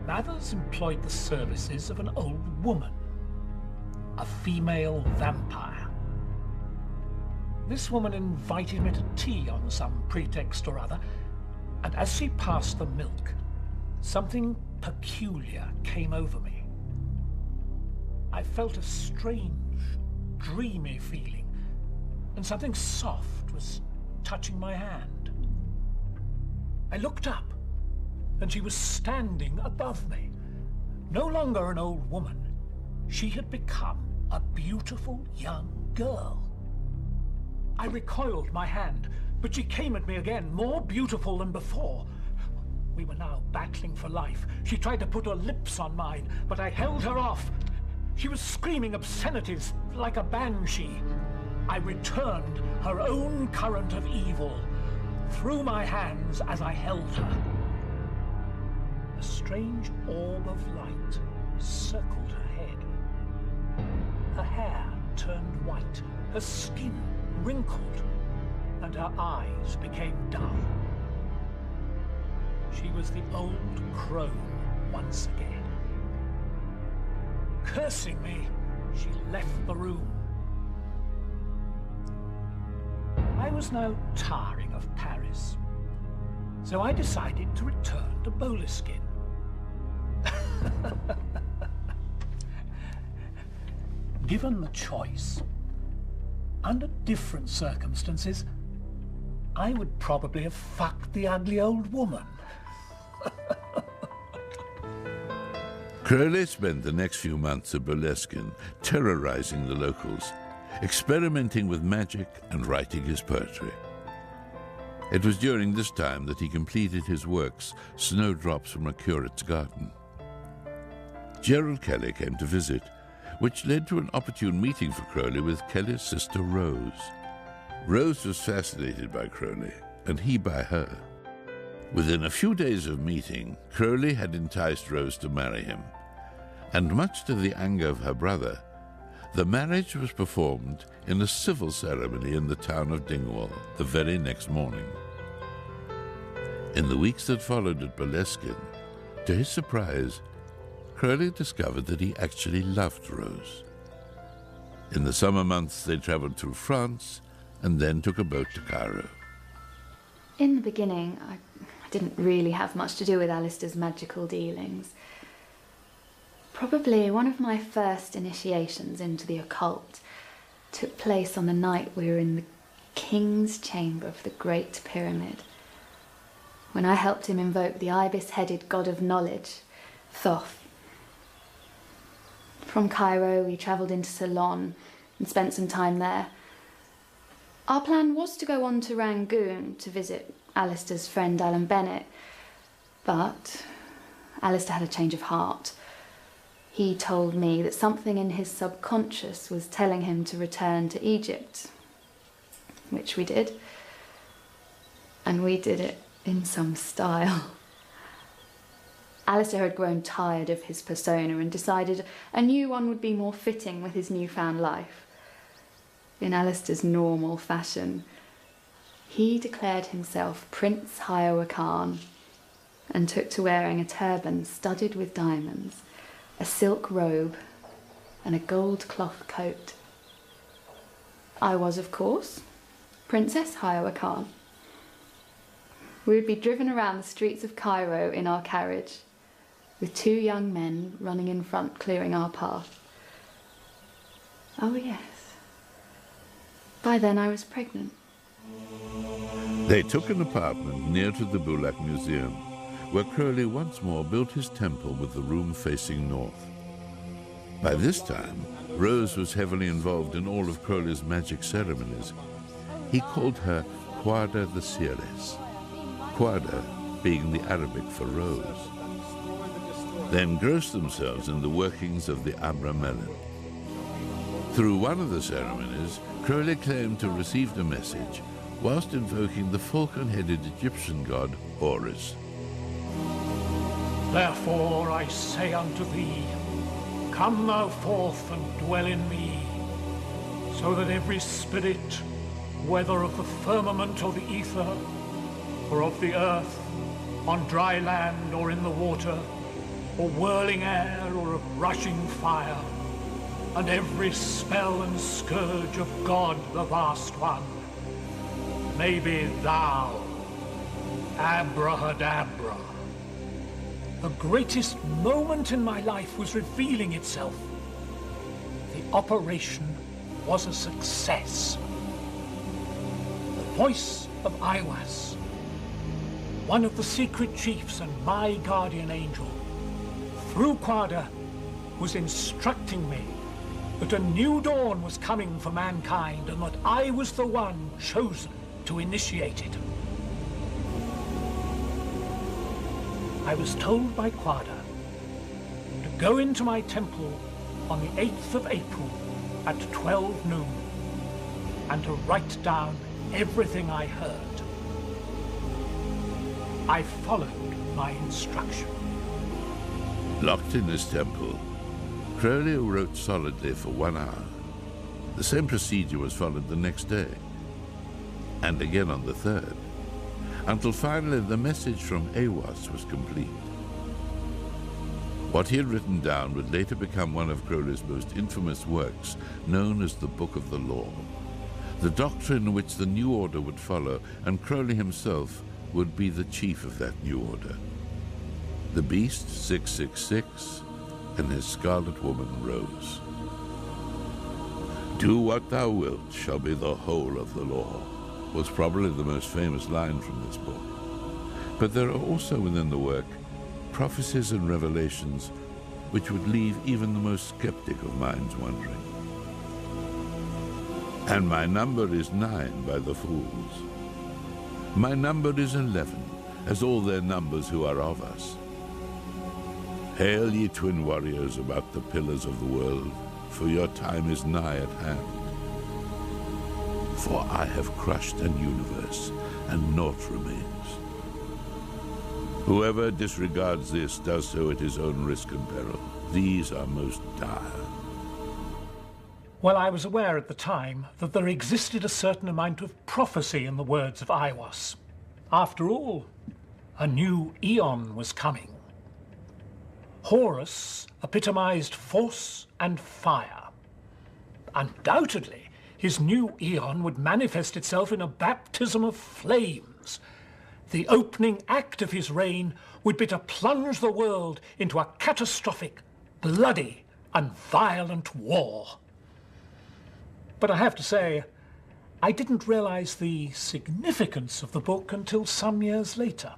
Mathers employed the services of an old woman, a female vampire. This woman invited me to tea on some pretext or other, and as she passed the milk, something peculiar came over me. I felt a strange, dreamy feeling, and something soft was touching my hand. I looked up, and she was standing above me. No longer an old woman, she had become a beautiful young girl. I recoiled my hand, but she came at me again, more beautiful than before. We were now battling for life. She tried to put her lips on mine, but I held her off. She was screaming obscenities like a banshee. I returned her own current of evil through my hands as I held her. A strange orb of light circled her head. Her hair turned white, her skin wrinkled, and her eyes became dull. She was the old crone once again. Cursing me, she left the room. I was now tiring of Paris, so I decided to return to Boleskine. Given the choice, under different circumstances, I would probably have fucked the ugly old woman. Crowley spent the next few months at Boleskine terrorizing the locals, experimenting with magic and writing his poetry. It was during this time that he completed his works, Snowdrops from a Curate's Garden. Gerald Kelly came to visit, which led to an opportune meeting for Crowley with Kelly's sister Rose. Rose was fascinated by Crowley, and he by her. Within a few days of meeting, Crowley had enticed Rose to marry him, and much to the anger of her brother, the marriage was performed in a civil ceremony in the town of Dingwall the very next morning. In the weeks that followed at Boleskine, to his surprise, Crowley discovered that he actually loved Rose. In the summer months, they traveled through France and then took a boat to Cairo. In the beginning, I didn't really have much to do with Aleister's magical dealings. Probably one of my first initiations into the occult took place on the night we were in the king's chamber of the Great Pyramid, when I helped him invoke the ibis-headed god of knowledge, Thoth. From Cairo, we travelled into Ceylon and spent some time there. Our plan was to go on to Rangoon to visit Aleister's friend Alan Bennett, but Aleister had a change of heart. He told me that something in his subconscious was telling him to return to Egypt, which we did. And we did it in some style. Aleister had grown tired of his persona and decided a new one would be more fitting with his newfound life. In Aleister's normal fashion, he declared himself Prince Hiowa Khan and took to wearing a turban studded with diamonds, a silk robe, and a gold cloth coat. I was, of course, Princess Hiowa Khan. We would be driven around the streets of Cairo in our carriage, with two young men running in front, clearing our path. Oh yes, by then I was pregnant. They took an apartment near to the Bulak Museum, where Crowley once more built his temple with the room facing north. By this time, Rose was heavily involved in all of Crowley's magic ceremonies. He called her Quada the Seeress, Quada being the Arabic for rose. They engrossed themselves in the workings of the Abra Melon. Through one of the ceremonies, Crowley claimed to have received a message whilst invoking the falcon-headed Egyptian god Horus. Therefore I say unto thee, come thou forth and dwell in me, so that every spirit, whether of the firmament or the ether, or of the earth, on dry land or in the water, or whirling air or of rushing fire, and every spell and scourge of God the Vast One, may be thou, Abrahadabra. The greatest moment in my life was revealing itself. The operation was a success. The voice of Aiwass, one of the secret chiefs and my guardian angel, through Quada, was instructing me that a new dawn was coming for mankind and that I was the one chosen to initiate it. I was told by Quada to go into my temple on the 8th of April at 12 noon and to write down everything I heard. I followed my instruction. Locked in his temple, Crowley wrote solidly for 1 hour. The same procedure was followed the next day, and again on the 3rd, until finally the message from Aiwass was complete. What he had written down would later become one of Crowley's most infamous works, known as the Book of the Law, the doctrine which the new order would follow, and Crowley himself would be the chief of that new order. The Beast 666 and his Scarlet Woman Rose. Do what thou wilt shall be the whole of the law, was probably the most famous line from this book. But there are also within the work prophecies and revelations which would leave even the most skeptic of minds wondering. And my number is 9 by the fools. My number is 11, as all their numbers who are of us. Hail, ye twin warriors about the pillars of the world, for your time is nigh at hand. For I have crushed an universe, and naught remains. Whoever disregards this does so at his own risk and peril. These are most dire. Well, I was aware at the time that there existed a certain amount of prophecy in the words of Aiwass. After all, a new eon was coming. Horus epitomized force and fire. Undoubtedly, his new eon would manifest itself in a baptism of flames. The opening act of his reign would be to plunge the world into a catastrophic, bloody, and violent war. But I have to say, I didn't realize the significance of the book until some years later.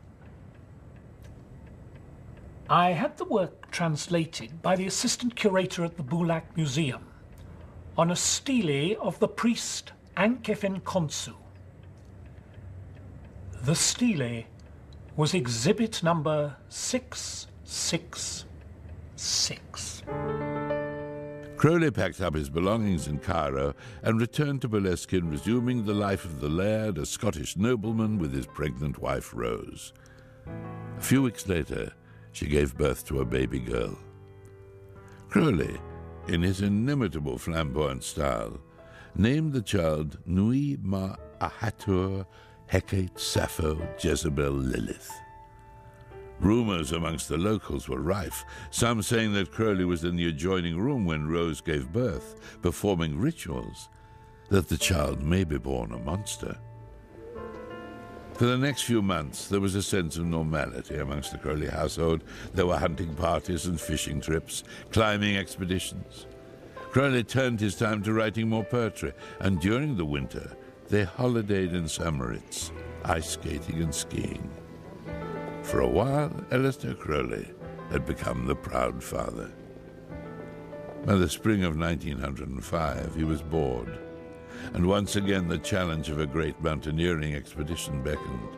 I had the work translated by the assistant curator at the Bulak Museum on a stele of the priest Ankefin Konsu. The stele was exhibit number 666. Crowley packed up his belongings in Cairo and returned to Boleskine, resuming the life of the laird, a Scottish nobleman, with his pregnant wife Rose. A few weeks later, she gave birth to a baby girl. Crowley, in his inimitable flamboyant style, named the child Nui Ma Ahatur Hecate Sappho Jezebel Lilith. Rumors amongst the locals were rife, some saying that Crowley was in the adjoining room when Rose gave birth, performing rituals, that the child may be born a monster. For the next few months, there was a sense of normality amongst the Crowley household. There were hunting parties and fishing trips, climbing expeditions. Crowley turned his time to writing more poetry, and during the winter, they holidayed in Samoritz, ice skating and skiing. For a while, Aleister Crowley had become the proud father. By the spring of 1905, he was bored, and once again the challenge of a great mountaineering expedition beckoned.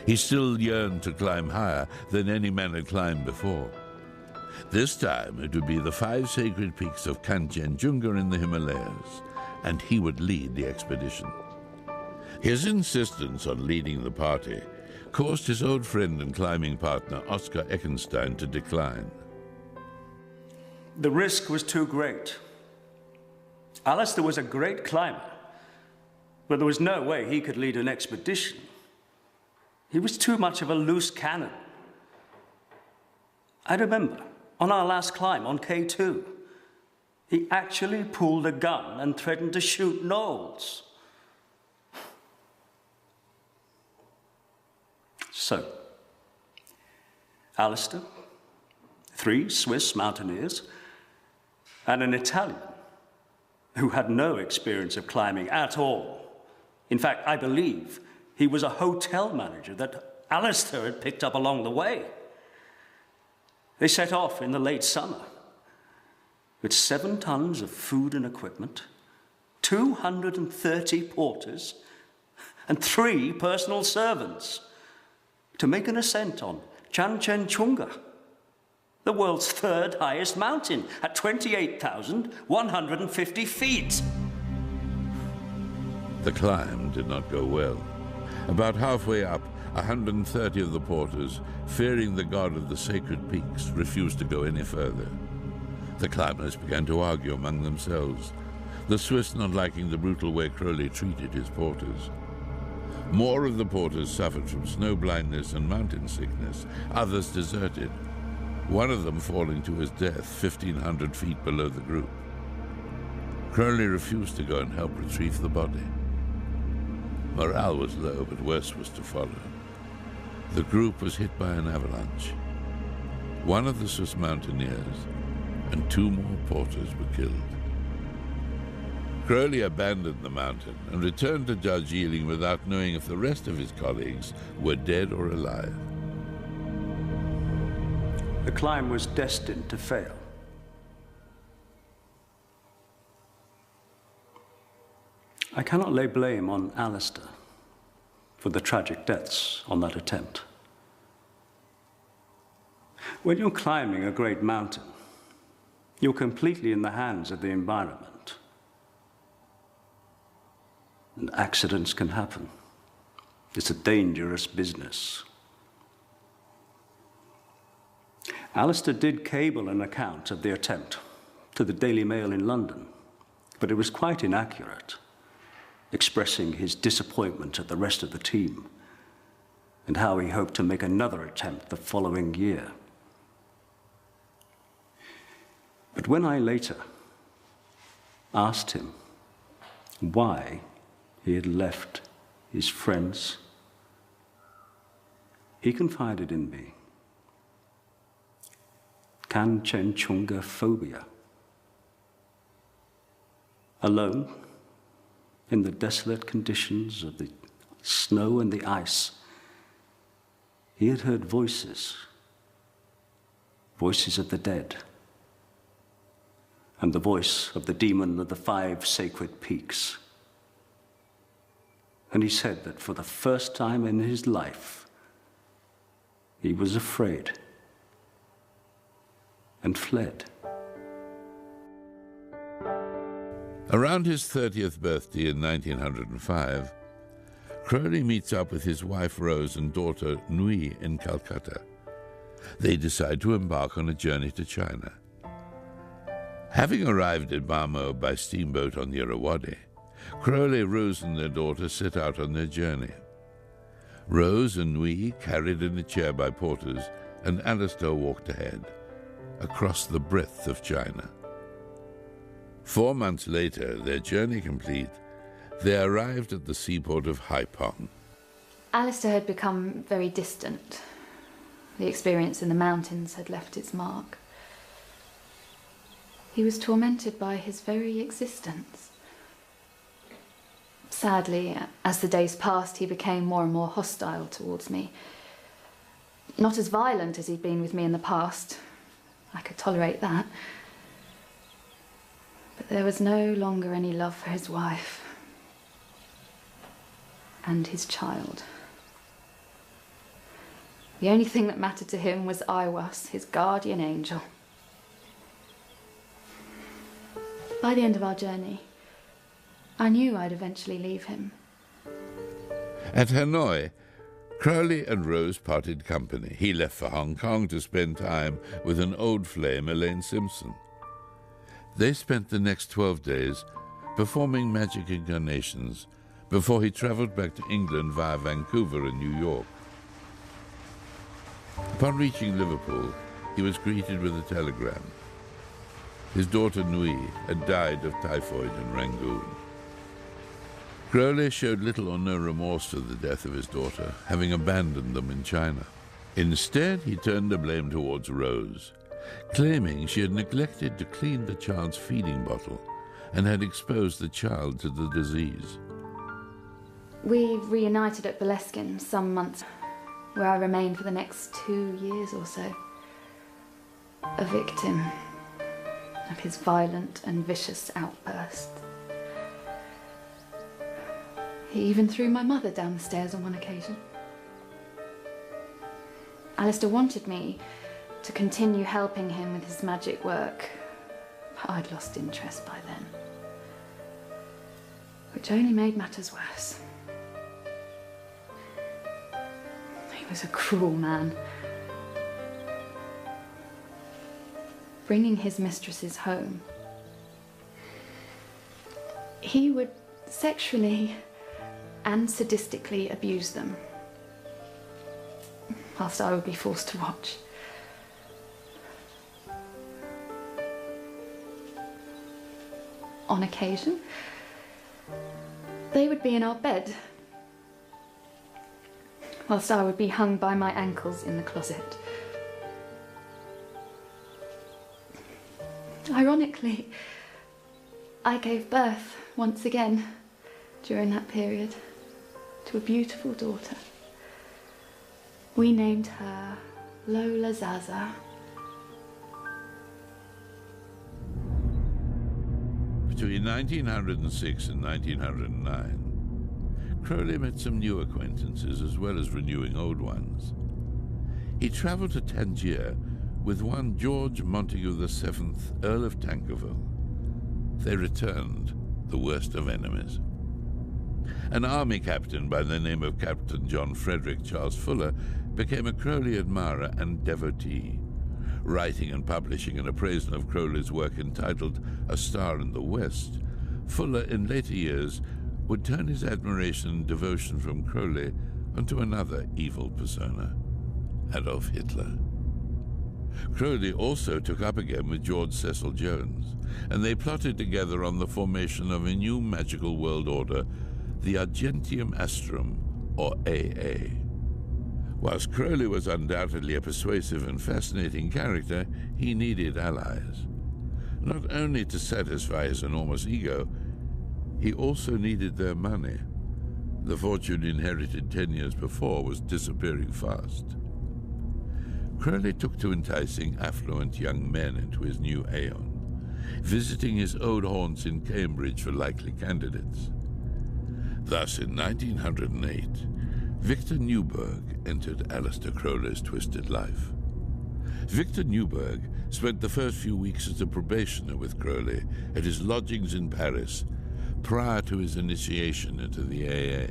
He still yearned to climb higher than any man had climbed before. This time it would be the 5 sacred peaks of Kanchenjunga in the Himalayas, and he would lead the expedition. His insistence on leading the party caused his old friend and climbing partner Oscar Eckenstein to decline. The risk was too great. Aleister was a great climber, but there was no way he could lead an expedition. He was too much of a loose cannon. I remember, on our last climb on K2, he actually pulled a gun and threatened to shoot Knowles. So, Aleister, 3 Swiss mountaineers, and an Italian who had no experience of climbing at all. In fact, I believe he was a hotel manager that Aleister had picked up along the way. They set off in the late summer with 7 tons of food and equipment, 230 porters, and 3 personal servants to make an ascent on Chanchenchunga, the world's 3rd highest mountain at 28,150 feet. The climb did not go well. About halfway up, 130 of the porters, fearing the god of the sacred peaks, refused to go any further. The climbers began to argue among themselves, the Swiss not liking the brutal way Crowley treated his porters. More of the porters suffered from snow blindness and mountain sickness. Others deserted, one of them falling to his death 1,500 feet below the group. Crowley refused to go and help retrieve the body. Morale was low, but worse was to follow. The group was hit by an avalanche. One of the Swiss mountaineers and 2 more porters were killed. Crowley abandoned the mountain and returned to Darjeeling without knowing if the rest of his colleagues were dead or alive. The climb was destined to fail. I cannot lay blame on Aleister for the tragic deaths on that attempt. When you're climbing a great mountain, you're completely in the hands of the environment. And accidents can happen. It's a dangerous business. Aleister did cable an account of the attempt to the Daily Mail in London, but it was quite inaccurate, expressing his disappointment at the rest of the team and how he hoped to make another attempt the following year. But when I later asked him why he had left his friends, he confided in me. Kanchenjunga phobia. Alone, in the desolate conditions of the snow and the ice, he had heard voices, voices of the dead, and the voice of the demon of the 5 sacred peaks. And he said that for the first time in his life, he was afraid and fled. Around his 30th birthday in 1905, Crowley meets up with his wife Rose and daughter Nui in Calcutta. They decide to embark on a journey to China. Having arrived at Bhamo by steamboat on the Irrawaddy, Crowley, Rose and their daughter set out on their journey. Rose and Nui carried in a chair by porters, and Aleister walked ahead, across the breadth of China. 4 months later, their journey complete, they arrived at the seaport of Haiphong. Aleister had become very distant. The experience in the mountains had left its mark. He was tormented by his very existence. Sadly, as the days passed, he became more and more hostile towards me. Not as violent as he'd been with me in the past. I could tolerate that. But there was no longer any love for his wife and his child. The only thing that mattered to him was Aiwas, his guardian angel. By the end of our journey, I knew I'd eventually leave him. At Hanoi, Crowley and Rose parted company. He left for Hong Kong to spend time with an old flame, Elaine Simpson. They spent the next 12 days performing magic incarnations before he travelled back to England via Vancouver and New York. Upon reaching Liverpool, he was greeted with a telegram. His daughter Nui had died of typhoid in Rangoon. Crowley showed little or no remorse for the death of his daughter, having abandoned them in China. Instead, he turned the blame towards Rose, claiming she had neglected to clean the child's feeding bottle and had exposed the child to the disease. We reunited at Boleskine some months, where I remained for the next 2 years or so. A victim of his violent and vicious outbursts. He even threw my mother down the stairs on one occasion. Aleister wanted me to continue helping him with his magic work, but I'd lost interest by then, which only made matters worse. He was a cruel man, bringing his mistresses home. He would sexually and sadistically abuse them, whilst I would be forced to watch. On occasion, they would be in our bed, whilst I would be hung by my ankles in the closet. Ironically, I gave birth once again during that period to a beautiful daughter. We named her Lola Zaza. Between 1906 and 1909, Crowley met some new acquaintances as well as renewing old ones. He travelled to Tangier with one George Montague VII, Earl of Tankerville. They returned, the worst of enemies. An army captain by the name of Captain John Frederick Charles Fuller became a Crowley admirer and devotee, writing and publishing an appraisal of Crowley's work entitled A Star in the West. Fuller, in later years, would turn his admiration and devotion from Crowley onto another evil persona, Adolf Hitler. Crowley also took up again with George Cecil Jones, and they plotted together on the formation of a new magical world order, the Argentium Astrum, or AA. Whilst Crowley was undoubtedly a persuasive and fascinating character, he needed allies. Not only to satisfy his enormous ego, he also needed their money. The fortune inherited 10 years before was disappearing fast. Crowley took to enticing affluent young men into his new aeon, visiting his old haunts in Cambridge for likely candidates. Thus, in 1908, Victor Newburgh entered Aleister Crowley's twisted life. Victor Newburgh spent the first few weeks as a probationer with Crowley at his lodgings in Paris prior to his initiation into the AA.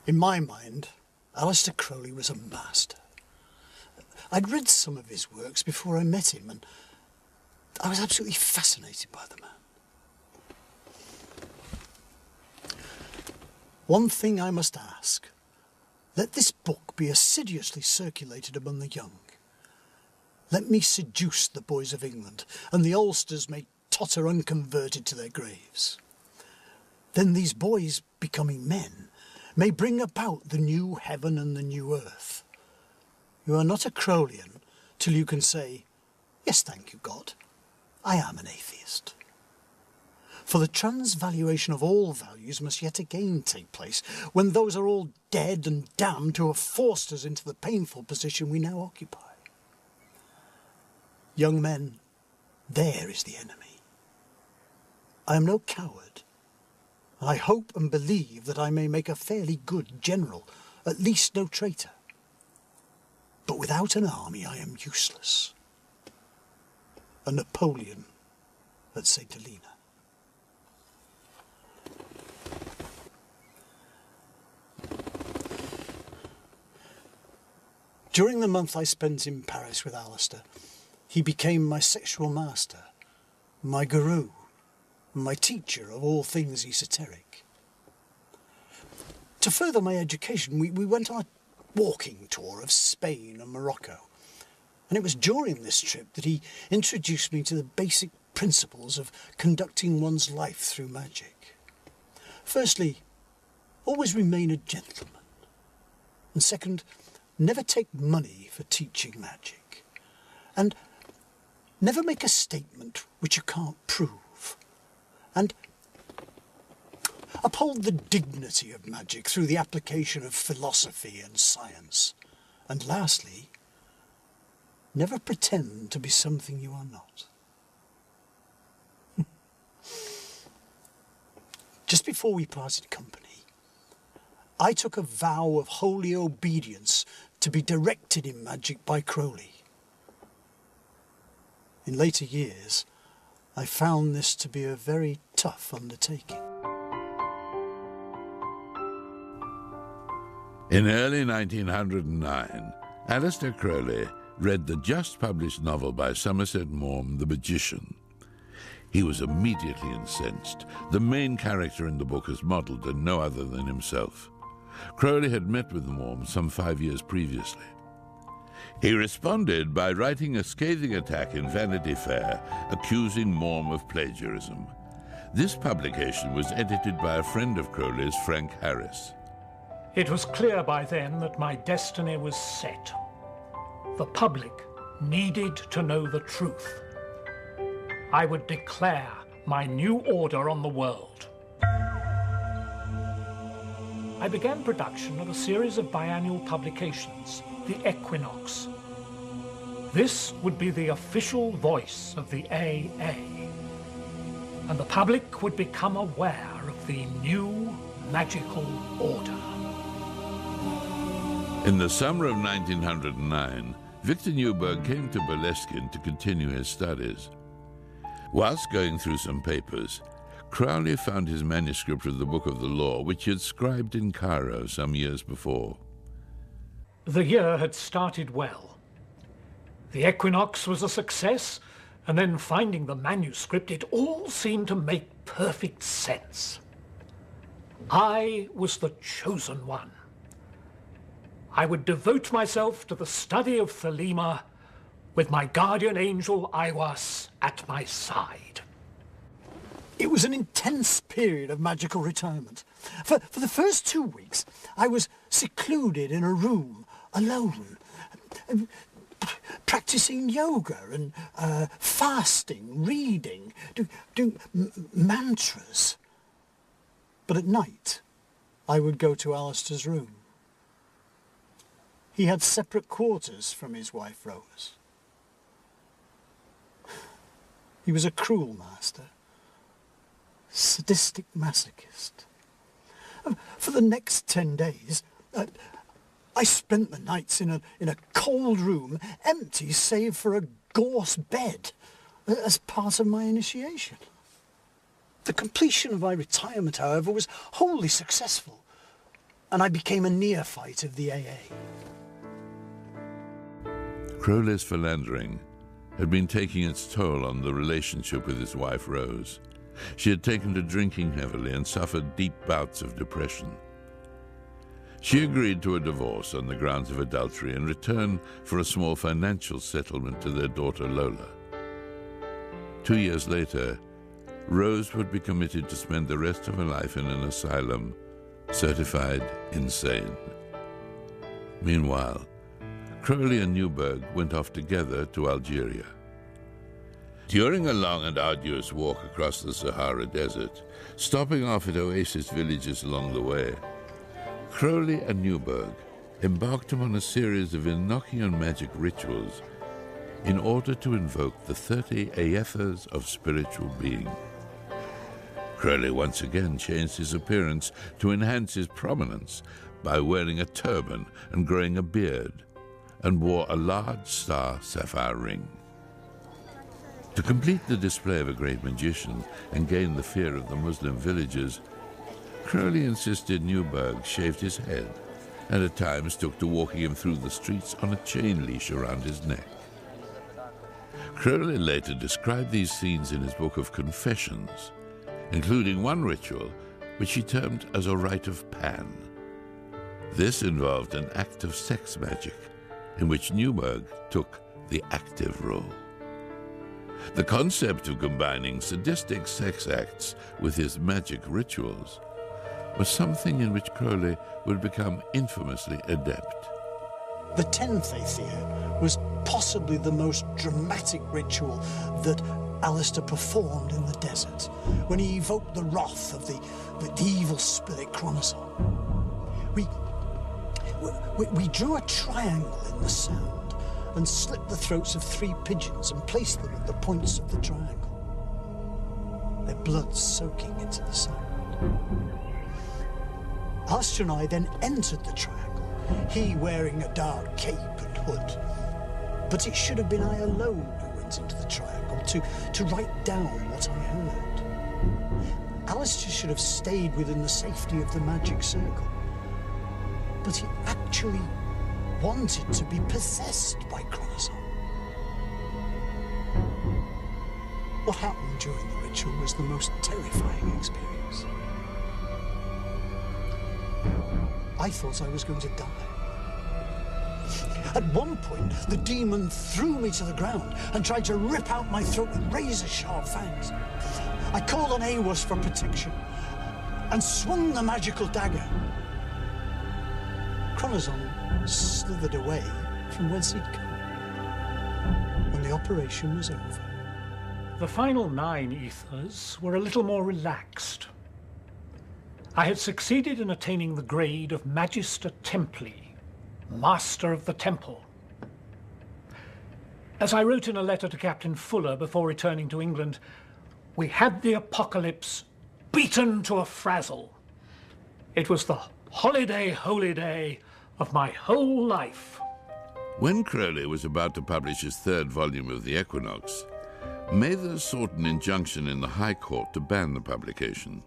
In my mind, Aleister Crowley was a master. I'd read some of his works before I met him, and I was absolutely fascinated by the man. One thing I must ask: let this book be assiduously circulated among the young. Let me seduce the boys of England, and the Ulsters may totter unconverted to their graves. Then these boys, becoming men, may bring about the new heaven and the new earth. You are not a Crowleyan till you can say, yes, thank you, God, I am an atheist. For the transvaluation of all values must yet again take place, when those are all dead and damned who have forced us into the painful position we now occupy. Young men, there is the enemy. I am no coward. I hope and believe that I may make a fairly good general, at least no traitor. But without an army, I am useless. A Napoleon at St. Helena. During the month I spent in Paris with Aleister, he became my sexual master, my guru, my teacher of all things esoteric. To further my education, we went on a walking tour of Spain and Morocco. And it was during this trip that he introduced me to the basic principles of conducting one's life through magic. Firstly, always remain a gentleman. And second, never take money for teaching magic. And never make a statement which you can't prove. And uphold the dignity of magic through the application of philosophy and science. And lastly, never pretend to be something you are not. Just before we parted company, I took a vow of holy obedience to be directed in magic by Crowley. In later years, I found this to be a very tough undertaking. In early 1909, Aleister Crowley read the just-published novel by Somerset Maugham, The Magician. He was immediately incensed. The main character in the book is modelled and no other than himself. Crowley had met with Maugham some 5 years previously. He responded by writing a scathing attack in Vanity Fair, accusing Maugham of plagiarism. This publication was edited by a friend of Crowley's, Frank Harris. It was clear by then that my destiny was set. The public needed to know the truth. I would declare my new order on the world. I began production of a series of biannual publications, The Equinox. This would be the official voice of the AA, and the public would become aware of the new magical order. In the summer of 1909, Victor Newberg came to Boleskine to continue his studies. Whilst going through some papers, Crowley found his manuscript of the Book of the Law, which he had scribed in Cairo some years before. The year had started well. The Equinox was a success, and then finding the manuscript, it all seemed to make perfect sense. I was the chosen one. I would devote myself to the study of Thelema with my guardian angel Iwas at my side. It was an intense period of magical retirement. For the first 2 weeks, I was secluded in a room, alone, practicing yoga and fasting, reading, doing mantras. But at night, I would go to Aleister's room. He had separate quarters from his wife, Rose. He was a cruel master, sadistic masochist. For the next 10 days, I spent the nights in a cold room, empty save for a gauze bed, as part of my initiation. The completion of my retirement, however, was wholly successful, and I became a neophyte of the AA. Crowley's philandering had been taking its toll on the relationship with his wife, Rose. She had taken to drinking heavily and suffered deep bouts of depression. She agreed to a divorce on the grounds of adultery in return for a small financial settlement to their daughter Lola. 2 years later, Rose would be committed to spend the rest of her life in an asylum, certified insane. Meanwhile, Crowley and Newberg went off together to Algeria. During a long and arduous walk across the Sahara Desert, stopping off at oasis villages along the way, Crowley and Newberg embarked upon a series of Enochian magic rituals in order to invoke the 30 Aethers of spiritual being. Crowley once again changed his appearance to enhance his prominence by wearing a turban and growing a beard, and wore a large star sapphire ring. To complete the display of a great magician and gain the fear of the Muslim villagers, Crowley insisted Newburgh shaved his head, and at times took to walking him through the streets on a chain leash around his neck. Crowley later described these scenes in his book of Confessions, including one ritual which he termed as a rite of Pan. This involved an act of sex magic, in which Newburgh took the active role. The concept of combining sadistic sex acts with his magic rituals was something in which Crowley would become infamously adept. The 10th Aether was possibly the most dramatic ritual that Aleister performed in the desert, when he evoked the wrath of the evil spirit Chronoson. We drew a triangle in the sand and slit the throats of 3 pigeons and placed them at the points of the triangle, their blood soaking into the sand. Aleister and I then entered the triangle, he wearing a dark cape and hood. But it should have been I alone who went into the triangle to write down what I heard. Aleister should have stayed within the safety of the magic circle. But he actually wanted to be possessed by Chronoson. What happened during the ritual was the most terrifying experience. I thought I was going to die. At one point, the demon threw me to the ground and tried to rip out my throat with razor-sharp fangs. I called on Awas for protection and swung the magical dagger. Chronoson slithered away from whence he'd come. When the operation was over. The final 9 ethers were a little more relaxed. I had succeeded in attaining the grade of Magister Templi, Master of the Temple. As I wrote in a letter to Captain Fuller before returning to England, we had the apocalypse beaten to a frazzle. It was the holiday, holy day of my whole life. When Crowley was about to publish his 3rd volume of the Equinox, Mather sought an injunction in the High Court to ban the publication,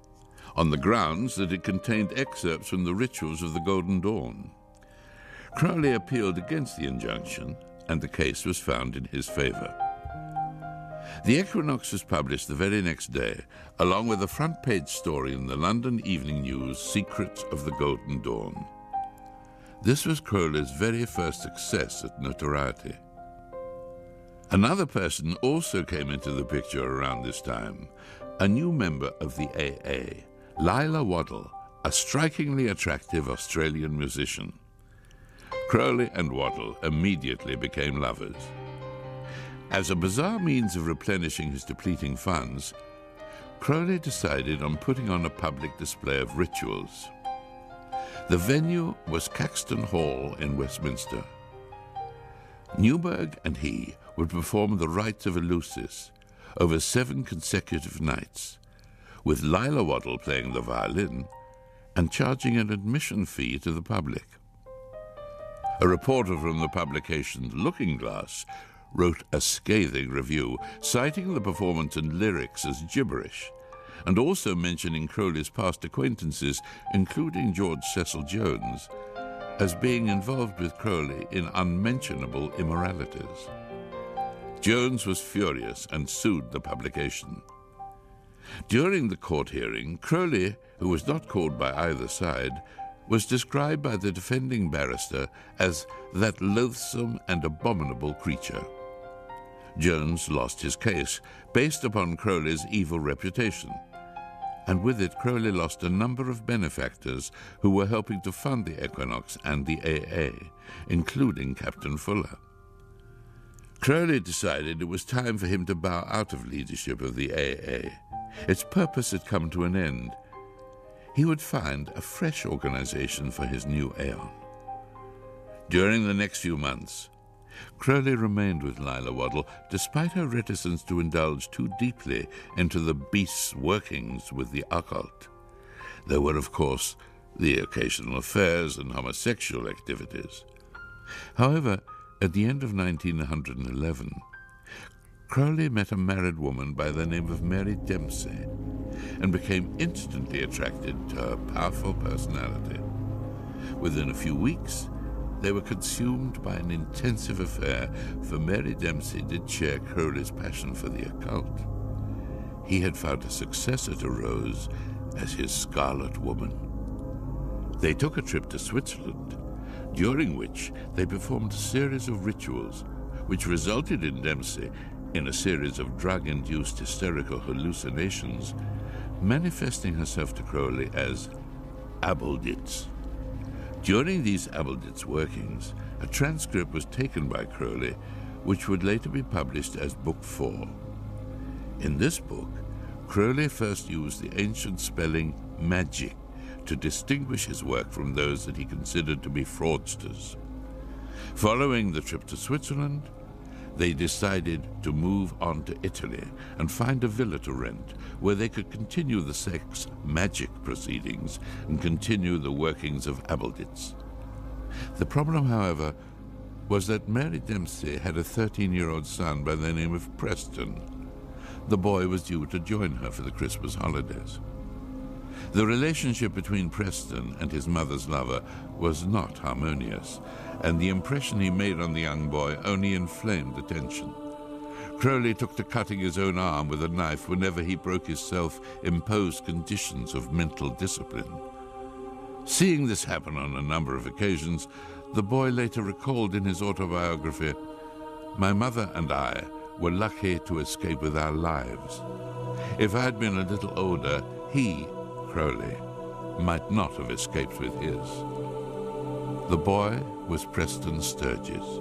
on the grounds that it contained excerpts from the rituals of the Golden Dawn. Crowley appealed against the injunction, and the case was found in his favor. The Equinox was published the very next day, along with a front-page story in the London Evening News, Secrets of the Golden Dawn. This was Crowley's very first success at notoriety. Another person also came into the picture around this time, a new member of the AA, Lila Waddle, a strikingly attractive Australian musician. Crowley and Waddle immediately became lovers. As a bizarre means of replenishing his depleting funds, Crowley decided on putting on a public display of rituals. The venue was Caxton Hall in Westminster. Newburgh and he would perform the rites of Eleusis over 7 consecutive nights, with Lila Waddle playing the violin and charging an admission fee to the public. A reporter from the publication Looking Glass wrote a scathing review, citing the performance and lyrics as gibberish, and also mentioning Crowley's past acquaintances, including George Cecil Jones, as being involved with Crowley in unmentionable immoralities. Jones was furious and sued the publication. During the court hearing, Crowley, who was not called by either side, was described by the defending barrister as that loathsome and abominable creature. Jones lost his case based upon Crowley's evil reputation, and with it Crowley lost a number of benefactors who were helping to fund the Equinox and the AA, including Captain Fuller. Crowley decided it was time for him to bow out of leadership of the AA. Its purpose had come to an end. He would find a fresh organization for his new aeon. During the next few months, Crowley remained with Lila Waddle, despite her reticence to indulge too deeply into the beast's workings with the occult. There were, of course, the occasional affairs and homosexual activities. However, At the end of 1911, Crowley met a married woman by the name of Mary Dempsey and became instantly attracted to her powerful personality. Within a few weeks, they were consumed by an intensive affair, for Mary Dempsey did share Crowley's passion for the occult. He had found a successor to Rose as his Scarlet Woman. They took a trip to Switzerland, during which they performed a series of rituals, which resulted in Dempsey, in a series of drug-induced hysterical hallucinations, manifesting herself to Crowley as Abilditz. During these Abilditz workings, a transcript was taken by Crowley, which would later be published as Book 4. In this book, Crowley first used the ancient spelling magic to distinguish his work from those that he considered to be fraudsters. Following the trip to Switzerland, they decided to move on to Italy and find a villa to rent where they could continue the sex magic proceedings and continue the workings of Abilditz. The problem, however, was that Mary Dempsey had a 13-year-old son by the name of Preston. The boy was due to join her for the Christmas holidays. The relationship between Preston and his mother's lover was not harmonious, and the impression he made on the young boy only inflamed the tension. Crowley took to cutting his own arm with a knife whenever he broke his self-imposed conditions of mental discipline. Seeing this happen on a number of occasions, the boy later recalled in his autobiography, "My mother and I were lucky to escape with our lives. If I had been a little older, he, Crowley, might not have escaped with his." The boy was Preston Sturges,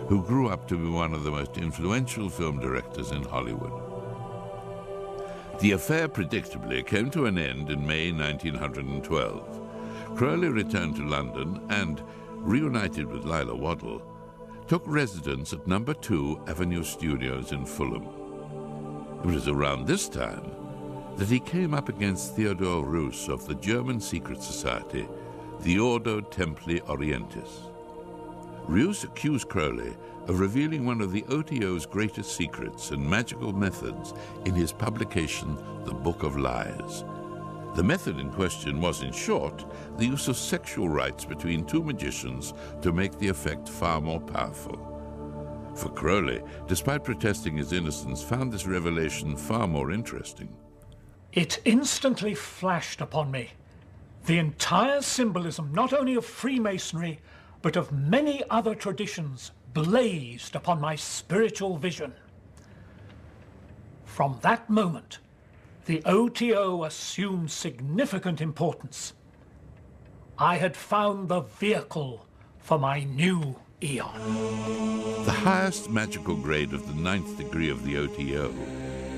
who grew up to be one of the most influential film directors in Hollywood. The affair predictably came to an end in May 1912. Crowley returned to London and, reunited with Lila Waddell, took residence at No. 2 Avenue Studios in Fulham. It was around this time that he came up against Theodor Roos of the German secret society, the Ordo Templi Orientis. Roos accused Crowley of revealing one of the OTO's greatest secrets and magical methods in his publication, The Book of Lies. The method in question was, in short, the use of sexual rites between two magicians to make the effect far more powerful. For Crowley, despite protesting his innocence, found this revelation far more interesting. It instantly flashed upon me. The entire symbolism, not only of Freemasonry, but of many other traditions, blazed upon my spiritual vision. From that moment, the OTO assumed significant importance. I had found the vehicle for my new eon. The highest magical grade of the 9th degree of the OTO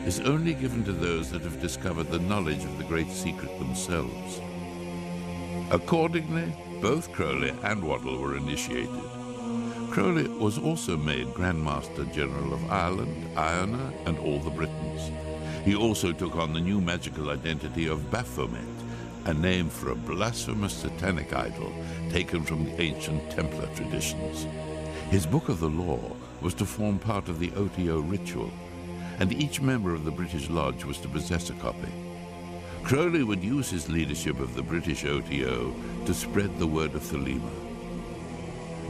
is only given to those that have discovered the knowledge of the great secret themselves. Accordingly, both Crowley and Waddell were initiated. Crowley was also made Grand Master General of Ireland, Iona, and all the Britons. He also took on the new magical identity of Baphomet, a name for a blasphemous satanic idol taken from the ancient Templar traditions. His Book of the Law was to form part of the OTO ritual, and each member of the British Lodge was to possess a copy. Crowley would use his leadership of the British OTO to spread the word of Thelema.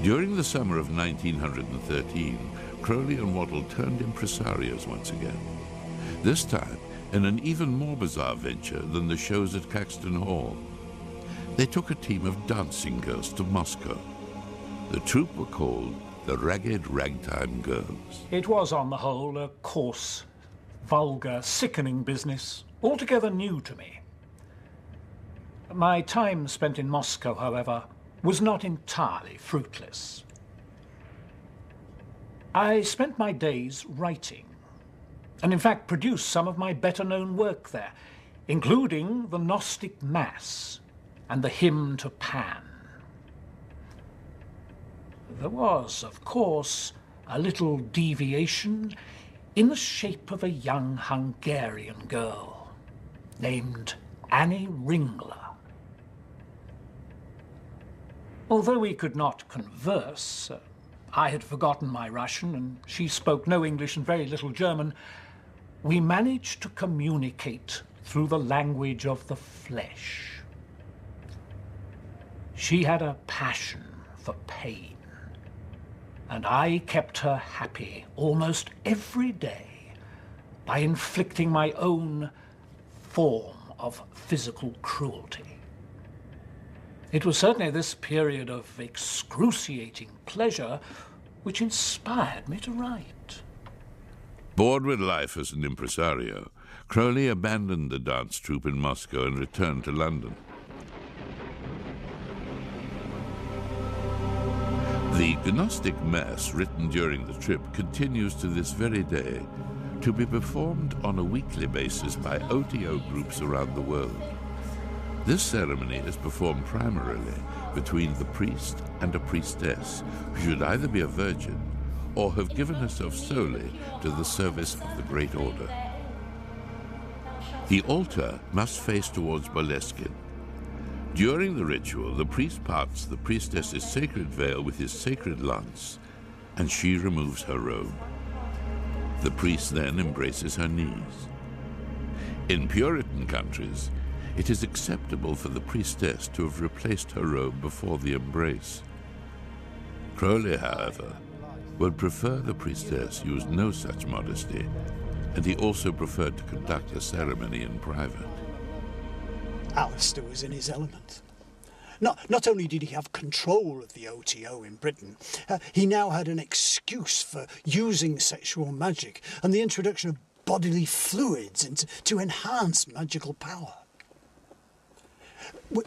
During the summer of 1913, Crowley and Waddell turned impresarios once again. This time in an even more bizarre venture than the shows at Caxton Hall. They took a team of dancing girls to Moscow. The troupe were called the Ragged Ragtime Girls. It was, on the whole, a coarse, vulgar, sickening business, altogether new to me. My time spent in Moscow, however, was not entirely fruitless. I spent my days writing, and in fact produced some of my better-known work there, including the Gnostic Mass and the Hymn to Pan. There was, of course, a little deviation in the shape of a young Hungarian girl named Annie Ringler. Although we could not converse, I had forgotten my Russian, and she spoke no English and very little German, we managed to communicate through the language of the flesh. She had a passion for pain, and I kept her happy almost every day by inflicting my own form of physical cruelty. It was certainly this period of excruciating pleasure which inspired me to write. Bored with life as an impresario, Crowley abandoned the dance troupe in Moscow and returned to London. The Gnostic Mass, written during the trip, continues to this very day to be performed on a weekly basis by OTO groups around the world. This ceremony is performed primarily between the priest and a priestess, who should either be a virgin or have given herself solely to the service of the Great Order. The altar must face towards Boleskine. During the ritual, the priest parts the priestess's sacred veil with his sacred lance, and she removes her robe. The priest then embraces her knees. In Puritan countries, it is acceptable for the priestess to have replaced her robe before the embrace. Crowley, however, would prefer the priestess use no such modesty, and he also preferred to conduct the ceremony in private. Aleister was in his element. Not only did he have control of the OTO in Britain, he now had an excuse for using sexual magic and the introduction of bodily fluids to enhance magical power.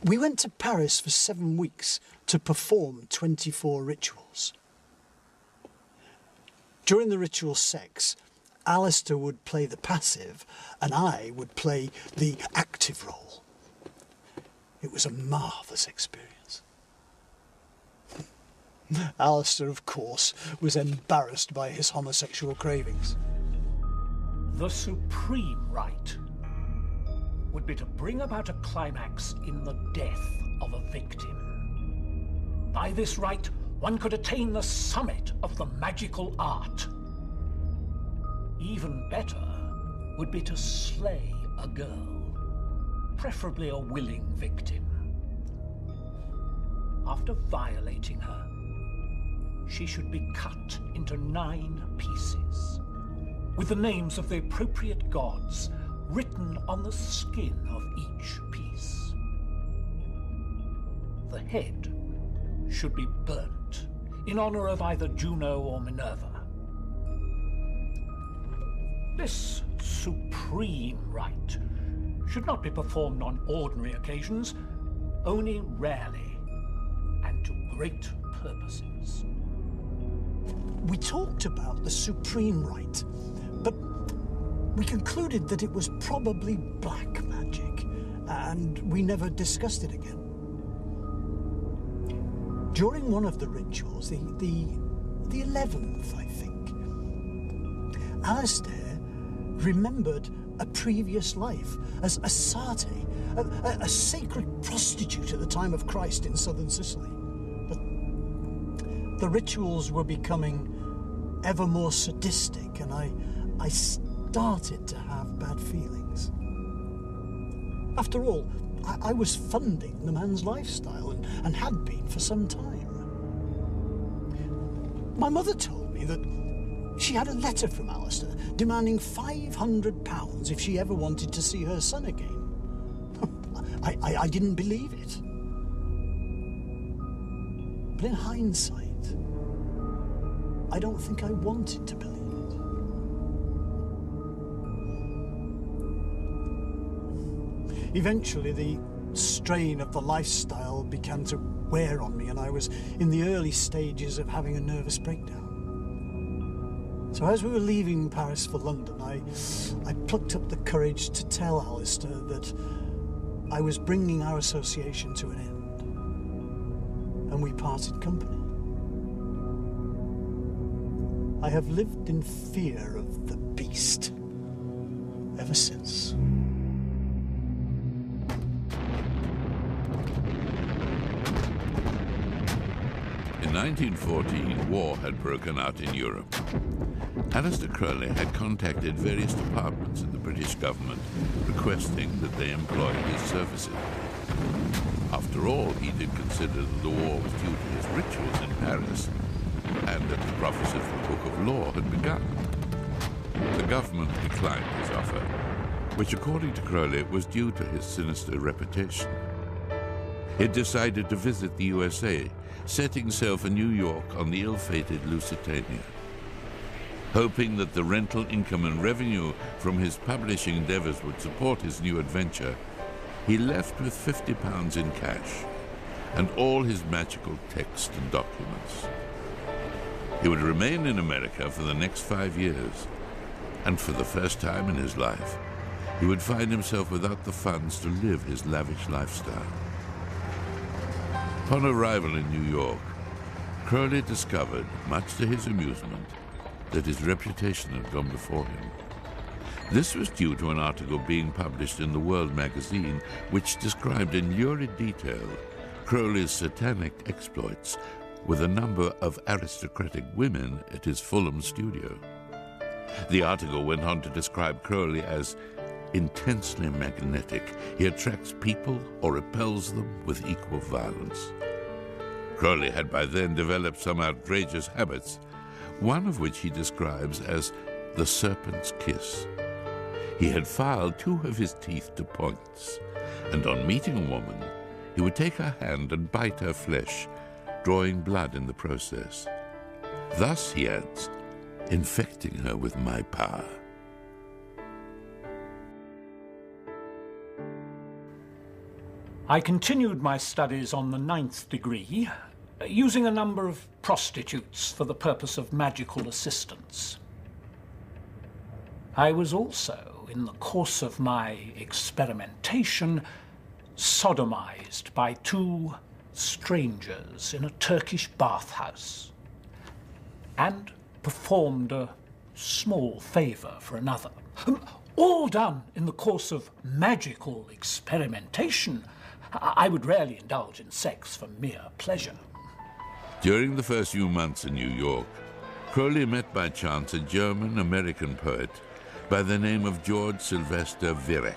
We went to Paris for 7 weeks to perform 24 rituals. During the ritual sex, Aleister would play the passive and I would play the active role. It was a marvellous experience. Aleister, of course, was embarrassed by his homosexual cravings. The supreme rite would be to bring about a climax in the death of a victim. By this rite, one could attain the summit of the magical art. Even better would be to slay a girl, preferably a willing victim. After violating her, she should be cut into 9 pieces, with the names of the appropriate gods written on the skin of each piece. The head should be burnt in honor of either Juno or Minerva. This supreme rite should not be performed on ordinary occasions, only rarely and to great purposes. We talked about the supreme rite, but we concluded that it was probably black magic, and we never discussed it again. During one of the rituals, the 11th, I think, Aleister remembered a previous life as a sate, a sacred prostitute at the time of Christ in southern Sicily. But the rituals were becoming ever more sadistic, and I started to have bad feelings. After all, I was funding the man's lifestyle and had been for some time. My mother told me that she had a letter from Aleister demanding £500 if she ever wanted to see her son again. I didn't believe it. But in hindsight, I don't think I wanted to believe it. Eventually, the strain of the lifestyle began to wear on me, and I was in the early stages of having a nervous breakdown. So as we were leaving Paris for London, I plucked up the courage to tell Aleister that I was bringing our association to an end, and we parted company. I have lived in fear of the beast ever since. In 1914, war had broken out in Europe. Aleister Crowley had contacted various departments in the British government requesting that they employ his services. After all, he did consider that the war was due to his rituals in Paris and that the prophecy of the Book of Law had begun. The government declined his offer, which according to Crowley was due to his sinister reputation. He had decided to visit the USA, setting sail for New York on the ill-fated Lusitania. Hoping that the rental income and revenue from his publishing endeavors would support his new adventure, he left with £50 in cash and all his magical text and documents. He would remain in America for the next 5 years, and for the first time in his life, he would find himself without the funds to live his lavish lifestyle. Upon arrival in New York, Crowley discovered, much to his amusement, that his reputation had gone before him. This was due to an article being published in the World magazine which described in lurid detail Crowley's satanic exploits with a number of aristocratic women at his Fulham studio. The article went on to describe Crowley as intensely magnetic. He attracts people or repels them with equal violence. Crowley had by then developed some outrageous habits, one of which he describes as the serpent's kiss. He had filed 2 of his teeth to points, and on meeting a woman, he would take her hand and bite her flesh, drawing blood in the process. Thus, he adds, infecting her with my power. I continued my studies on the 9th degree, using a number of prostitutes for the purpose of magical assistance. I was also, in the course of my experimentation, sodomized by 2 strangers in a Turkish bathhouse, and performed a small favor for another. All done in the course of magical experimentation. I would rarely indulge in sex for mere pleasure. During the first few months in New York, Crowley met by chance a German-American poet by the name of George Sylvester Virek.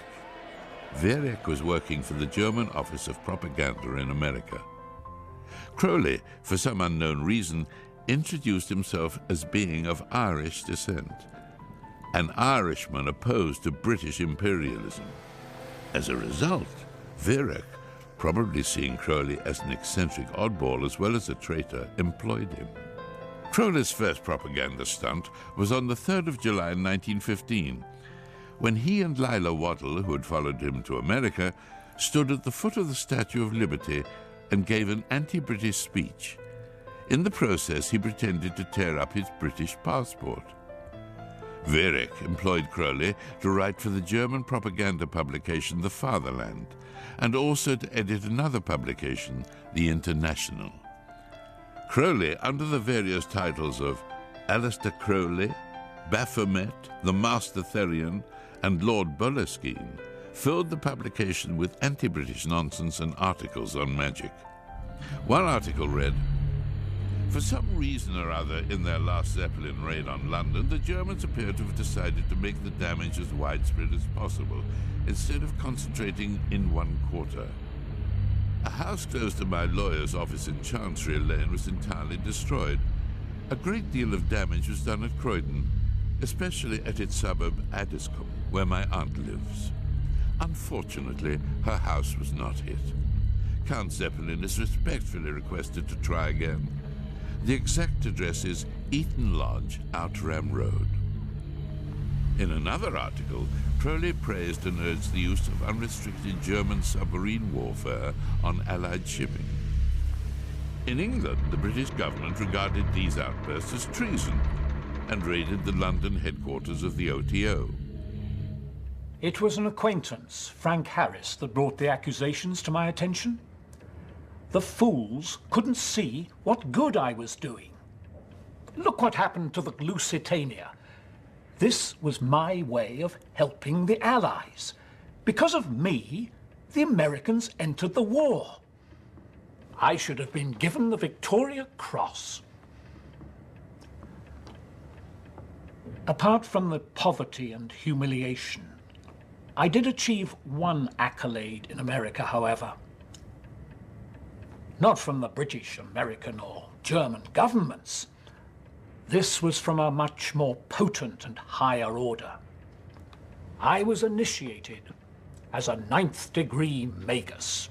Virek was working for the German Office of Propaganda in America. Crowley, for some unknown reason, introduced himself as being of Irish descent, an Irishman opposed to British imperialism. As a result, Virek, probably seeing Crowley as an eccentric oddball as well as a traitor, employed him. Crowley's first propaganda stunt was on the 3rd of July 1915, when he and Lila Waddell, who had followed him to America, stood at the foot of the Statue of Liberty and gave an anti-British speech. In the process, he pretended to tear up his British passport. Virek employed Crowley to write for the German propaganda publication The Fatherland, and also to edit another publication, The International. Crowley, under the various titles of Aleister Crowley, Baphomet, the Master Therian, and Lord Boleskine, filled the publication with anti-British nonsense and articles on magic. One article read, "For some reason or other in their last Zeppelin raid on London, the Germans appear to have decided to make the damage as widespread as possible, instead of concentrating in one quarter. A house close to my lawyer's office in Chancery Lane was entirely destroyed. A great deal of damage was done at Croydon, especially at its suburb Addiscombe, where my aunt lives. Unfortunately, her house was not hit. Count Zeppelin is respectfully requested to try again. The exact address is Eaton Lodge, Outram Road." In another article, Crowley praised and urged the use of unrestricted German submarine warfare on Allied shipping. In England, the British government regarded these outbursts as treason and raided the London headquarters of the OTO. It was an acquaintance, Frank Harris, that brought the accusations to my attention. The fools couldn't see what good I was doing. Look what happened to the Lusitania. This was my way of helping the Allies. Because of me, the Americans entered the war. I should have been given the Victoria Cross. Apart from the poverty and humiliation, I did achieve one accolade in America, however. Not from the British, American, or German governments. This was from a much more potent and higher order. I was initiated as a 9th degree magus.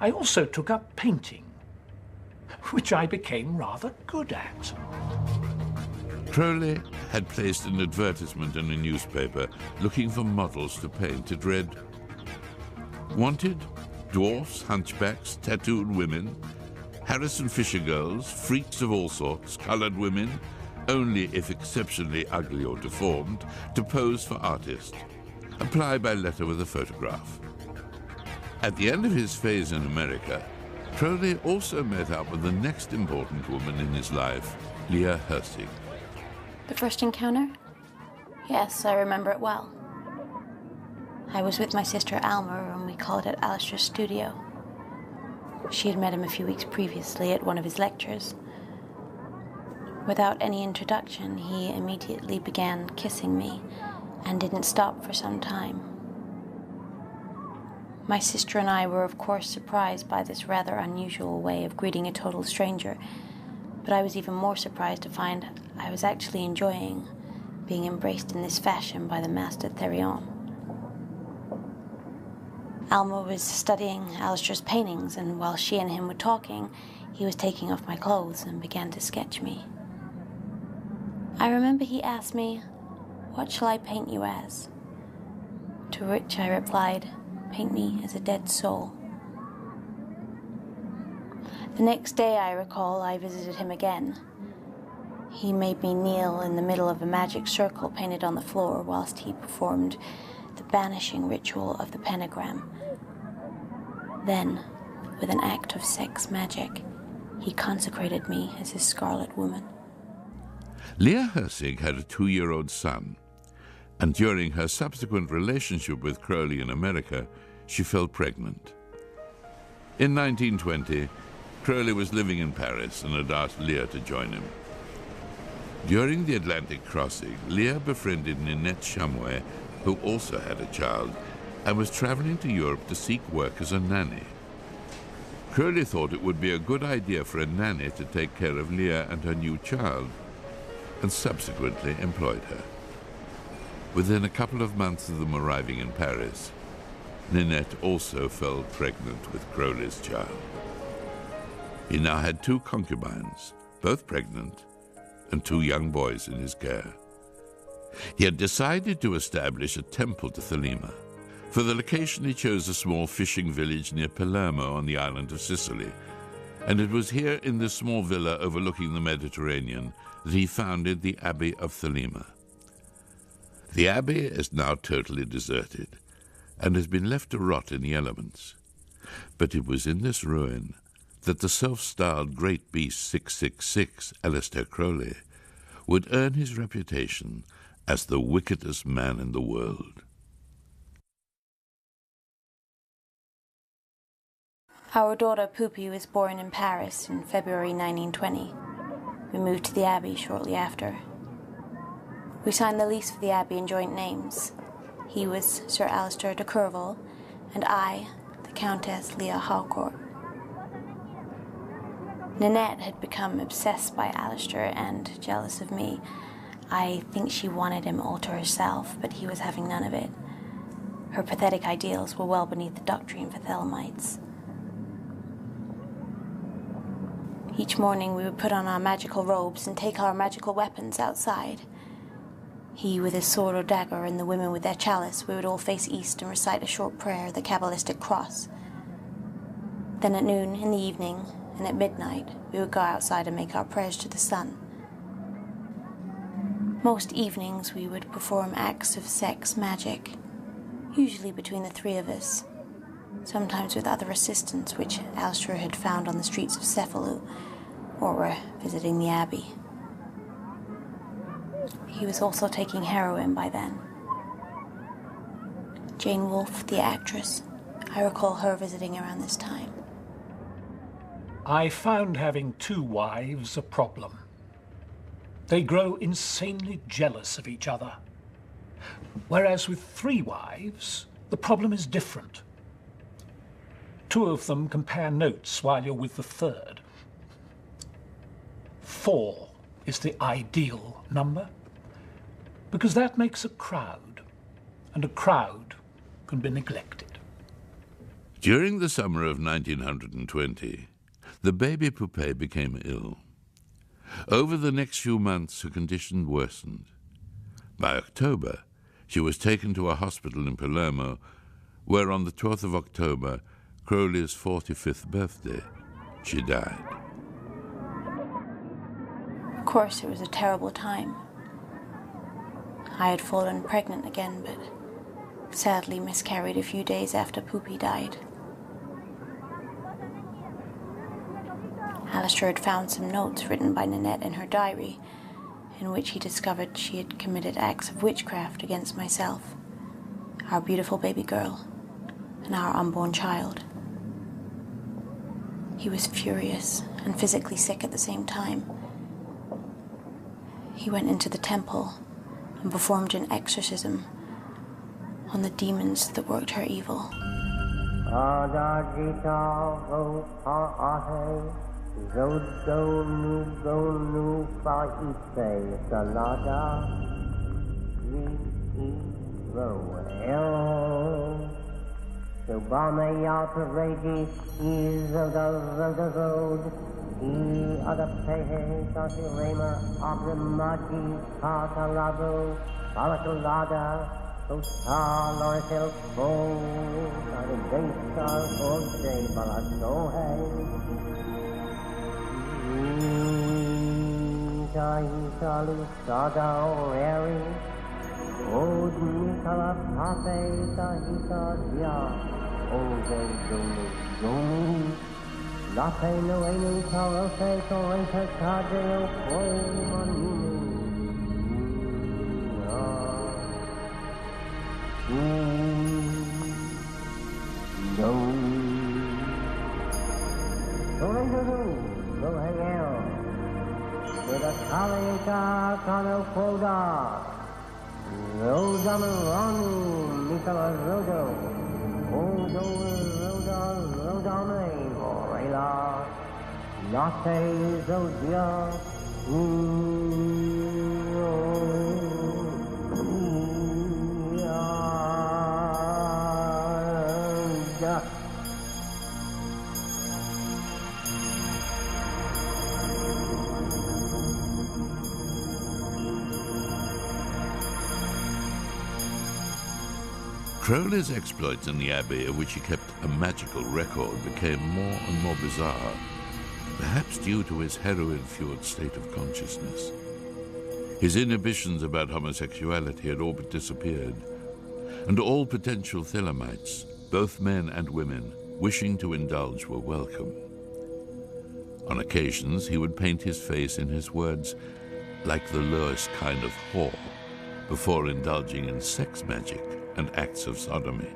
I also took up painting, which I became rather good at. Crowley had placed an advertisement in a newspaper looking for models to paint. It read, "Wanted, dwarfs, hunchbacks, tattooed women, Harrison Fisher girls, freaks of all sorts, coloured women, only if exceptionally ugly or deformed, to pose for artist. Apply by letter with a photograph." At the end of his phase in America, Crowley also met up with the next important woman in his life, Leah Hersig. The first encounter? Yes, I remember it well. I was with my sister Alma, and we called at Aleister's studio. She had met him a few weeks previously at one of his lectures. Without any introduction, he immediately began kissing me and didn't stop for some time. My sister and I were, of course, surprised by this rather unusual way of greeting a total stranger, but I was even more surprised to find I was actually enjoying being embraced in this fashion by the master Therion. Alma was studying Aleister's paintings, and while she and him were talking, he was taking off my clothes and began to sketch me. I remember he asked me, "What shall I paint you as?" To which I replied, "Paint me as a dead soul." The next day, I recall, I visited him again. He made me kneel in the middle of a magic circle painted on the floor whilst he performed the banishing ritual of the pentagram. Then, with an act of sex magic, he consecrated me as his Scarlet Woman. Leah Hersig had a 2-year-old son, and during her subsequent relationship with Crowley in America, she fell pregnant. In 1920, Crowley was living in Paris and had asked Leah to join him. During the Atlantic crossing, Leah befriended Ninette Chamois, who also had a child, and was traveling to Europe to seek work as a nanny. Crowley thought it would be a good idea for a nanny to take care of Leah and her new child, and subsequently employed her. Within a couple of months of them arriving in Paris, Ninette also fell pregnant with Crowley's child. He now had 2 concubines, both pregnant, and 2 young boys in his care. He had decided to establish a temple to Thelema. For the location, he chose a small fishing village near Palermo on the island of Sicily, and it was here in this small villa overlooking the Mediterranean that he founded the Abbey of Thelema. The abbey is now totally deserted and has been left to rot in the elements. But it was in this ruin that the self-styled Great Beast 666, Aleister Crowley, would earn his reputation as the wickedest man in the world. Our daughter Poopy was born in Paris in February 1920. We moved to the Abbey shortly after. We signed the lease for the Abbey in joint names. He was Sir Aleister de Courval, and I, the Countess Leah Harcourt. Ninette had become obsessed by Aleister and jealous of me. I think she wanted him all to herself, but he was having none of it. Her pathetic ideals were well beneath the doctrine for Thelemites. Each morning we would put on our magical robes and take our magical weapons outside. He with his sword or dagger, and the women with their chalice. We would all face east and recite a short prayer, the Kabbalistic cross. Then at noon, in the evening, and at midnight, we would go outside and make our prayers to the sun. Most evenings we would perform acts of sex magic, usually between the 3 of us, sometimes with other assistants which Aleister had found on the streets of Cefalù, or were visiting the Abbey. He was also taking heroin by then. Jane Wolfe, the actress, I recall her visiting around this time. I found having 2 wives a problem. They grow insanely jealous of each other. Whereas with 3 wives, the problem is different. 2 of them compare notes while you're with the 3rd. 4 is the ideal number, because that makes a crowd, and a crowd can be neglected. During the summer of 1920, the baby poupée became ill. Over the next few months, her condition worsened. By October, she was taken to a hospital in Palermo, where on the 12th of October, Crowley's 45th birthday, she died. Of course, it was a terrible time. I had fallen pregnant again, but sadly miscarried a few days after Poopy died. Aleister had found some notes written by Nanette in her diary, in which he discovered she had committed acts of witchcraft against myself, our beautiful baby girl, and our unborn child. He was furious and physically sick at the same time. He went into the temple and performed an exorcism on the demons that worked her evil. Crowley's exploits in the Abbey, of which he kept a magical record, became more and more bizarre, perhaps due to his heroin-fueled state of consciousness. His inhibitions about homosexuality had all but disappeared, and all potential Thelemites, both men and women, wishing to indulge were welcome. On occasions, he would paint his face in his words like the lowest kind of whore, before indulging in sex magic and acts of sodomy.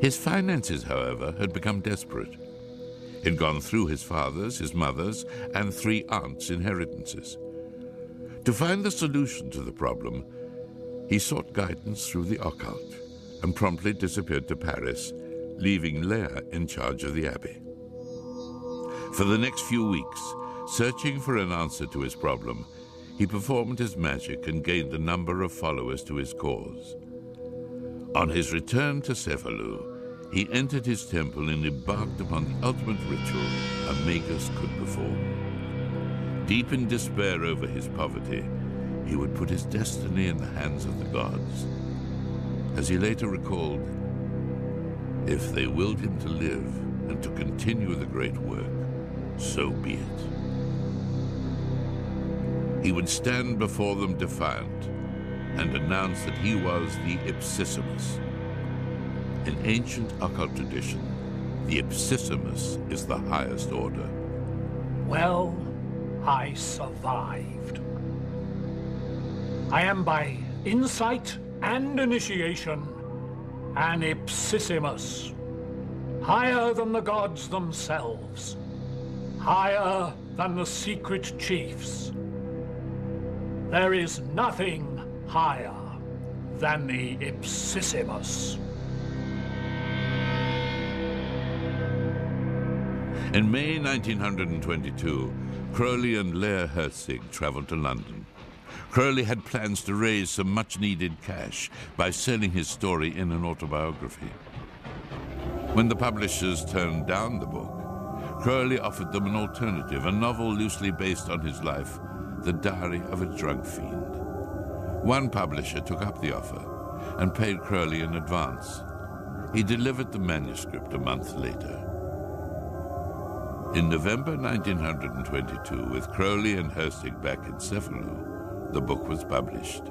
His finances, however, had become desperate. He'd gone through his father's, his mother's, and 3 aunts' inheritances. To find the solution to the problem, he sought guidance through the occult and promptly disappeared to Paris, leaving Leah in charge of the Abbey. For the next few weeks, searching for an answer to his problem, he performed his magic and gained a number of followers to his cause. On his return to Cephalou, he entered his temple and embarked upon the ultimate ritual a magus could perform. Deep in despair over his poverty, he would put his destiny in the hands of the gods. As he later recalled, if they willed him to live and to continue the great work, so be it. He would stand before them defiant and announce that he was the Ipsissimus. In ancient occult tradition, the Ipsissimus is the highest order. Well, I survived. I am by insight and initiation an Ipsissimus. higher than the gods themselves, higher than the secret chiefs. There is nothing higher than the Ipsissimus. In May 1922, Crowley and Leah Herzig travelled to London. Crowley had plans to raise some much-needed cash by selling his story in an autobiography. When the publishers turned down the book, Crowley offered them an alternative, a novel loosely based on his life, The Diary of a Drug Fiend. One publisher took up the offer and paid Crowley in advance. He delivered the manuscript a month later. In November 1922, with Crowley and Herzig back in Cefalù, the book was published.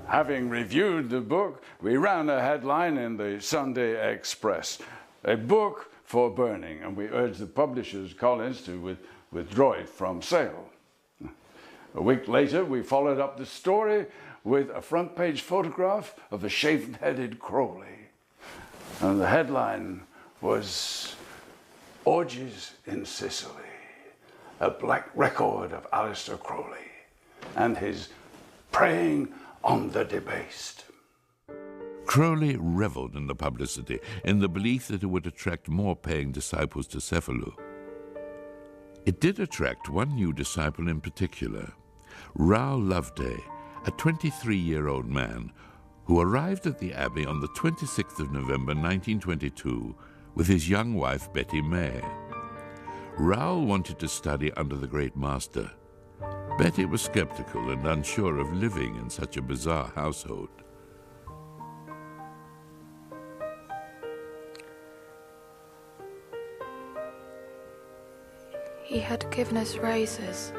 Having reviewed the book, we ran a headline in the Sunday Express, "A book for burning," and we urged the publishers, Collins, to withdraw it from sale. A week later, we followed up the story with a front-page photograph of a shaven-headed Crowley. And the headline was, "Orgies in Sicily, a black record of Aleister Crowley and his preying on the debased." Crowley revelled in the publicity, in the belief that it would attract more paying disciples to Cefalù. It did attract one new disciple in particular, Raoul Loveday, a 23-year-old man who arrived at the Abbey on the 26th of November 1922 with his young wife Betty May. Raoul wanted to study under the great master. Betty was skeptical and unsure of living in such a bizarre household. He had given us razors,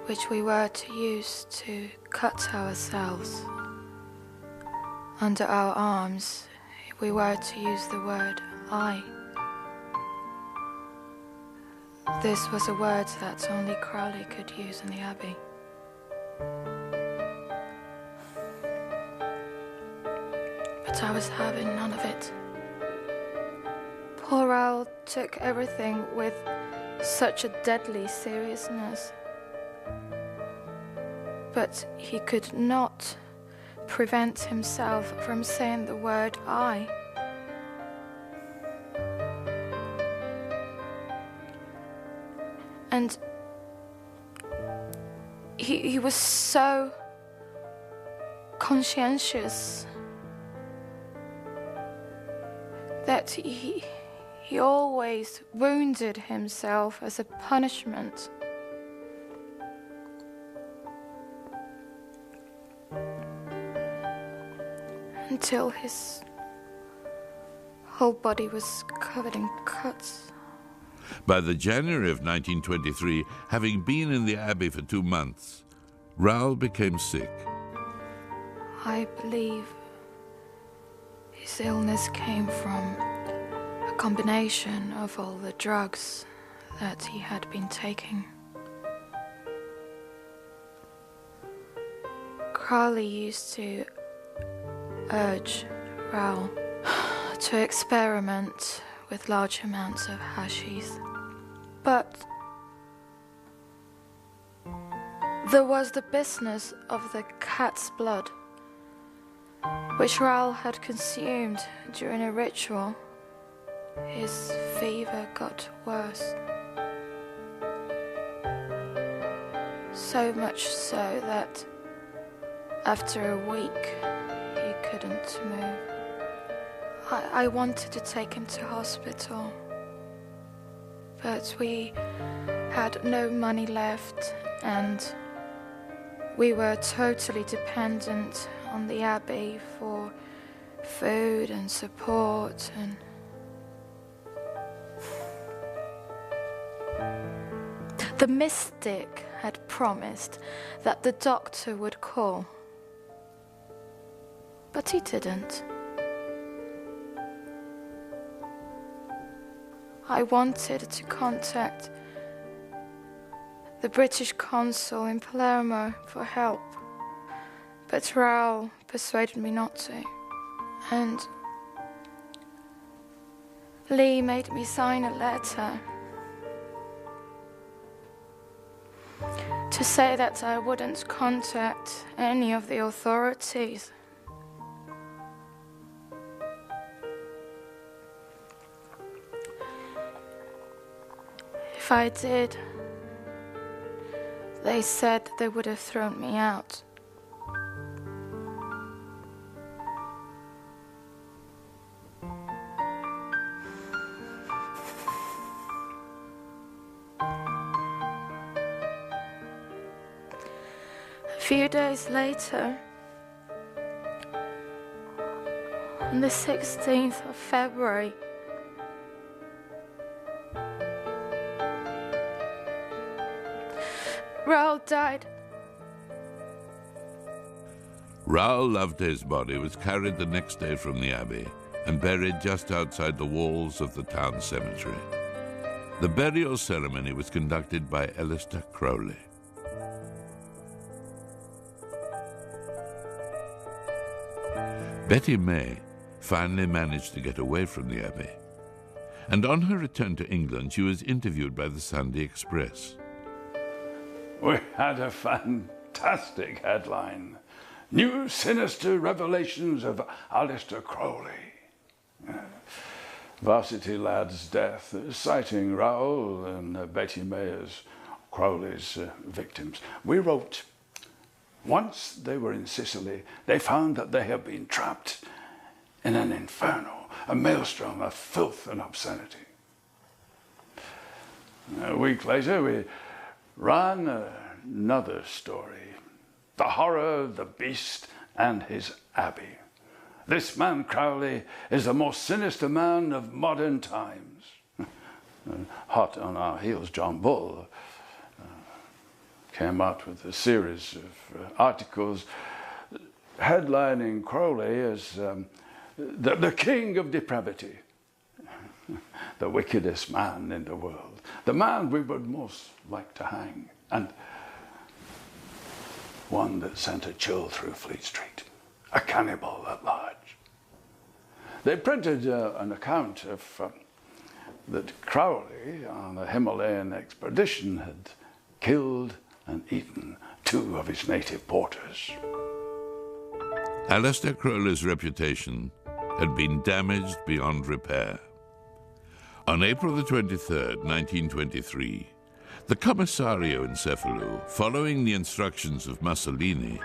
which we were to use to cut ourselves. Under our arms, we were to use the word I. This was a word that only Crowley could use in the Abbey. But I was having none of it. Poor Raoul took everything with such a deadly seriousness. But he could not prevent himself from saying the word I. And he was so conscientious that he always wounded himself as a punishment. Until his whole body was covered in cuts. By the January of 1923, having been in the Abbey for 2 months, Raoul became sick. I believe his illness came from a combination of all the drugs that he had been taking. Crowley used to urge Raoul to experiment with large amounts of hashish. But there was the business of the cat's blood, which Raoul had consumed during a ritual. His fever got worse. So much so that after a week he couldn't move. I wanted to take him to hospital, but we had no money left and we were totally dependent on the Abbey for food and support. And the mystic had promised that the doctor would call, but he didn't. I wanted to contact the British consul in Palermo for help, but Raoul persuaded me not to. And Lee made me sign a letter to say that I wouldn't contact any of the authorities. If I did, they said they would have thrown me out. A few days later, on the 16th of February, Raoul died. Raoul Loveday's body was carried the next day from the abbey and buried just outside the walls of the town cemetery. The burial ceremony was conducted by Aleister Crowley. Betty May finally managed to get away from the abbey, and on her return to England, she was interviewed by the Sunday Express. We had a fantastic headline. New sinister revelations of Aleister Crowley. Varsity lad's death, citing Raoul and Betty May as Crowley's victims. We wrote, once they were in Sicily, they found that they had been trapped in an inferno, a maelstrom of filth and obscenity. A week later, we ran another story. The horror of the beast and his abbey. This man, Crowley, is the most sinister man of modern times. Hot on our heels, John Bull came out with a series of articles headlining Crowley as the king of depravity, the wickedest man in the world, the man we would most like to hang, and one that sent a chill through Fleet Street, a cannibal at large. They printed an account of that Crowley, on a Himalayan expedition, had killed and eaten 2 of his native porters. Aleister Crowley's reputation had been damaged beyond repair. On April the 23rd, 1923, the Commissario in Cefalù, following the instructions of Mussolini,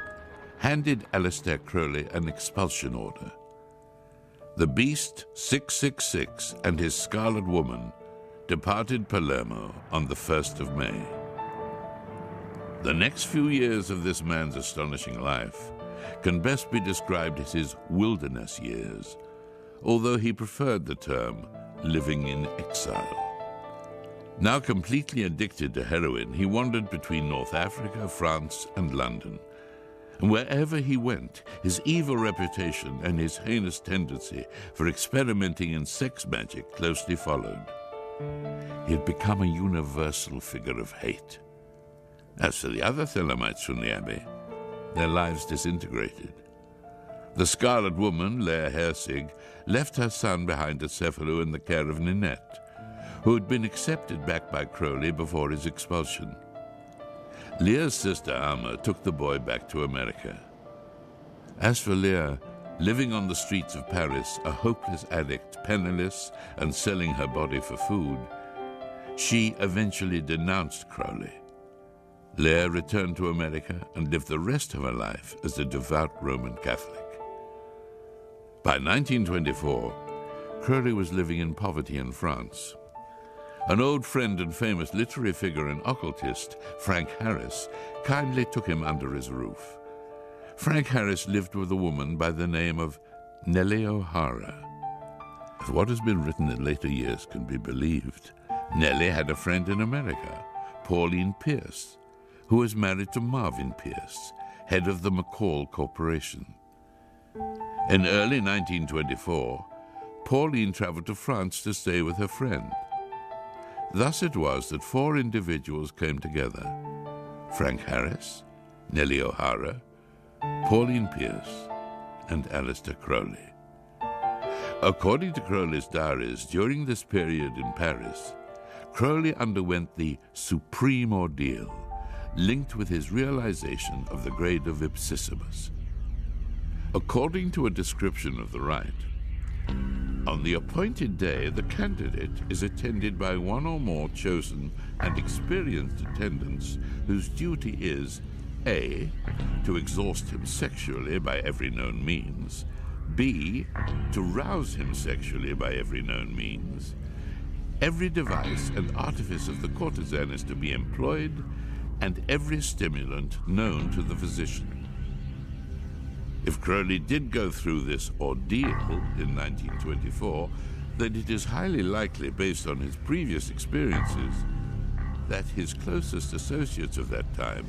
handed Aleister Crowley an expulsion order. The Beast 666 and his Scarlet Woman departed Palermo on the 1st of May. The next few years of this man's astonishing life can best be described as his wilderness years, although he preferred the term living in exile. Now completely addicted to heroin, he wandered between North Africa, France, and London. And wherever he went, his evil reputation and his heinous tendency for experimenting in sex magic closely followed. He had become a universal figure of hate. As for the other Thelemites from the abbey, their lives disintegrated. The Scarlet Woman, Leah Herzig, left her son behind at Cefalù in the care of Ninette, who had been accepted back by Crowley before his expulsion. Leah's sister Alma took the boy back to America. As for Leah, living on the streets of Paris, a hopeless addict, penniless and selling her body for food, she eventually denounced Crowley. Leah returned to America and lived the rest of her life as a devout Roman Catholic. By 1924, Crowley was living in poverty in France. An old friend and famous literary figure and occultist, Frank Harris, kindly took him under his roof. Frank Harris lived with a woman by the name of Nellie O'Hara. If what has been written in later years can be believed, Nellie had a friend in America, Pauline Pierce, who was married to Marvin Pierce, head of the McCall Corporation. In early 1924, Pauline traveled to France to stay with her friend. Thus it was that 4 individuals came together: Frank Harris, Nellie O'Hara, Pauline Pierce, and Aleister Crowley. According to Crowley's diaries, during this period in Paris, Crowley underwent the supreme ordeal, linked with his realization of the grade of ipsissimus. According to a description of the rite, on the appointed day, the candidate is attended by one or more chosen and experienced attendants whose duty is A, to exhaust him sexually by every known means, B, to rouse him sexually by every known means. Every device and artifice of the courtesan is to be employed, and every stimulant known to the physician. If Crowley did go through this ordeal in 1924, then it is highly likely, based on his previous experiences, that his closest associates of that time,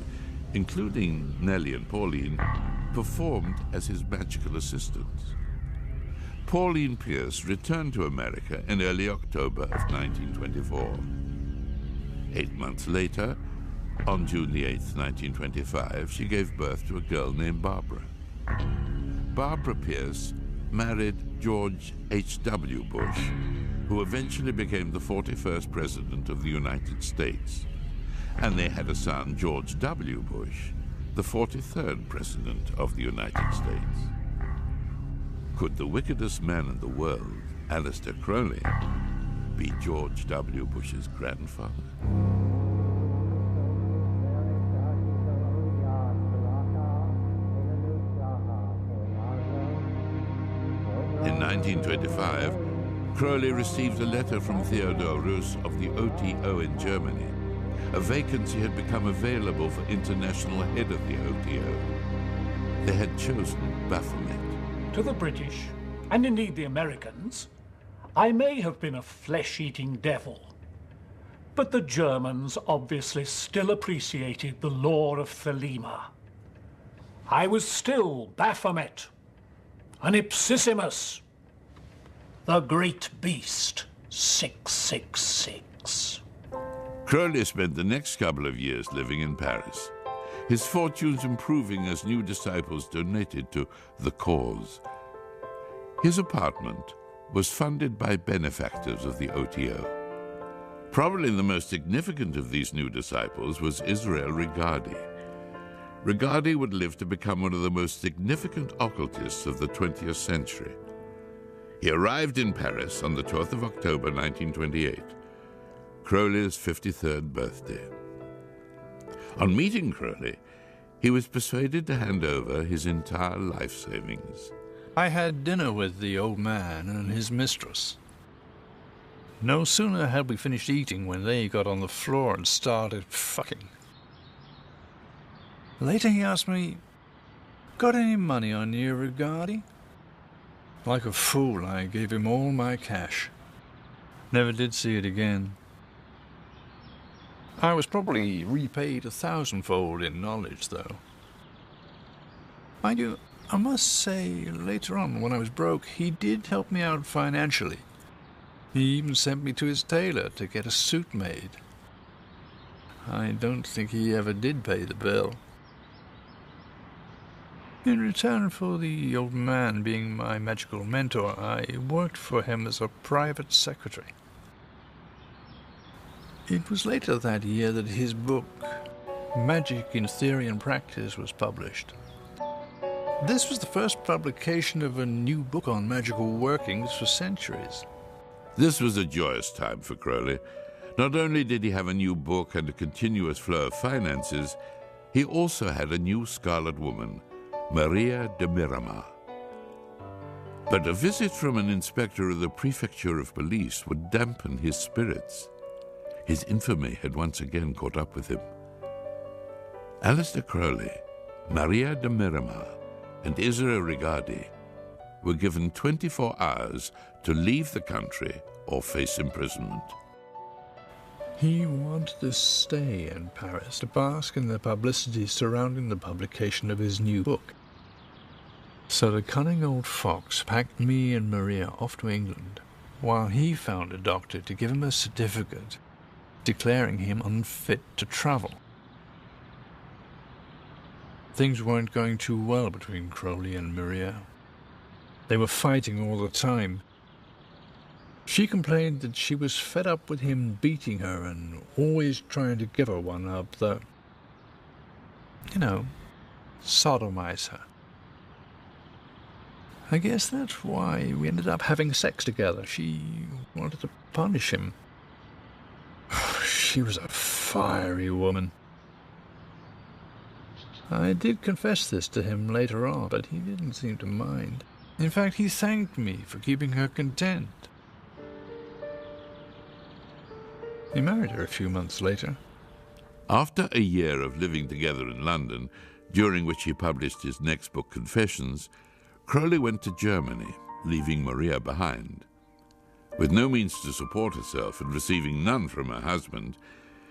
including Nellie and Pauline, performed as his magical assistants. Pauline Pierce returned to America in early October of 1924. 8 months later, on June the 8th, 1925, she gave birth to a girl named Barbara. Barbara Pierce married George H.W. Bush, who eventually became the 41st President of the United States, and they had a son, George W. Bush, the 43rd President of the United States. Could the wickedest man in the world, Aleister Crowley, be George W. Bush's grandfather? In 1925, Crowley received a letter from Theodor Reuss of the OTO in Germany. A vacancy had become available for international head of the OTO. They had chosen Baphomet. To the British, and indeed the Americans, I may have been a flesh-eating devil, but the Germans obviously still appreciated the lore of Thelema. I was still Baphomet, an ipsissimus, the great beast, 666. Crowley spent the next couple of years living in Paris, his fortunes improving as new disciples donated to the cause. His apartment was funded by benefactors of the OTO. Probably the most significant of these new disciples was Israel Regardie. Regardie would live to become one of the most significant occultists of the 20th century. He arrived in Paris on the 12th of October 1928, Crowley's 53rd birthday. On meeting Crowley, he was persuaded to hand over his entire life savings. I had dinner with the old man and his mistress. No sooner had we finished eating when they got on the floor and started fucking. Later he asked me, "Got any money on you, Regardie?" Like a fool, I gave him all my cash. Never did see it again. I was probably repaid 1,000-fold in knowledge, though. Mind you, I must say, later on, when I was broke, he did help me out financially. He even sent me to his tailor to get a suit made. I don't think he ever did pay the bill. In return for the old man being my magical mentor, I worked for him as a private secretary. It was later that year that his book, Magic in Theory and Practice, was published. This was the first publication of a new book on magical workings for centuries. This was a joyous time for Crowley. Not only did he have a new book and a continuous flow of finances, he also had a new Scarlet Woman, Maria de Miramar. But a visit from an inspector of the Prefecture of Police would dampen his spirits. His infamy had once again caught up with him. Aleister Crowley, Maria de Miramar, and Israel Regardie were given 24 hours to leave the country or face imprisonment. He wanted to stay in Paris to bask in the publicity surrounding the publication of his new book. So the cunning old fox packed me and Maria off to England, while he found a doctor to give him a certificate declaring him unfit to travel. Things weren't going too well between Crowley and Maria. They were fighting all the time, She complained that she was fed up with him beating her and always trying to give her one up, though, sodomize her. I guess that's why we ended up having sex together. She wanted to punish him. She was a fiery woman. I did confess this to him later on, but he didn't seem to mind. In fact, he thanked me for keeping her content. He married her a few months later. After a year of living together in London, during which he published his next book, Confessions, Crowley went to Germany, leaving Maria behind. With no means to support herself and receiving none from her husband,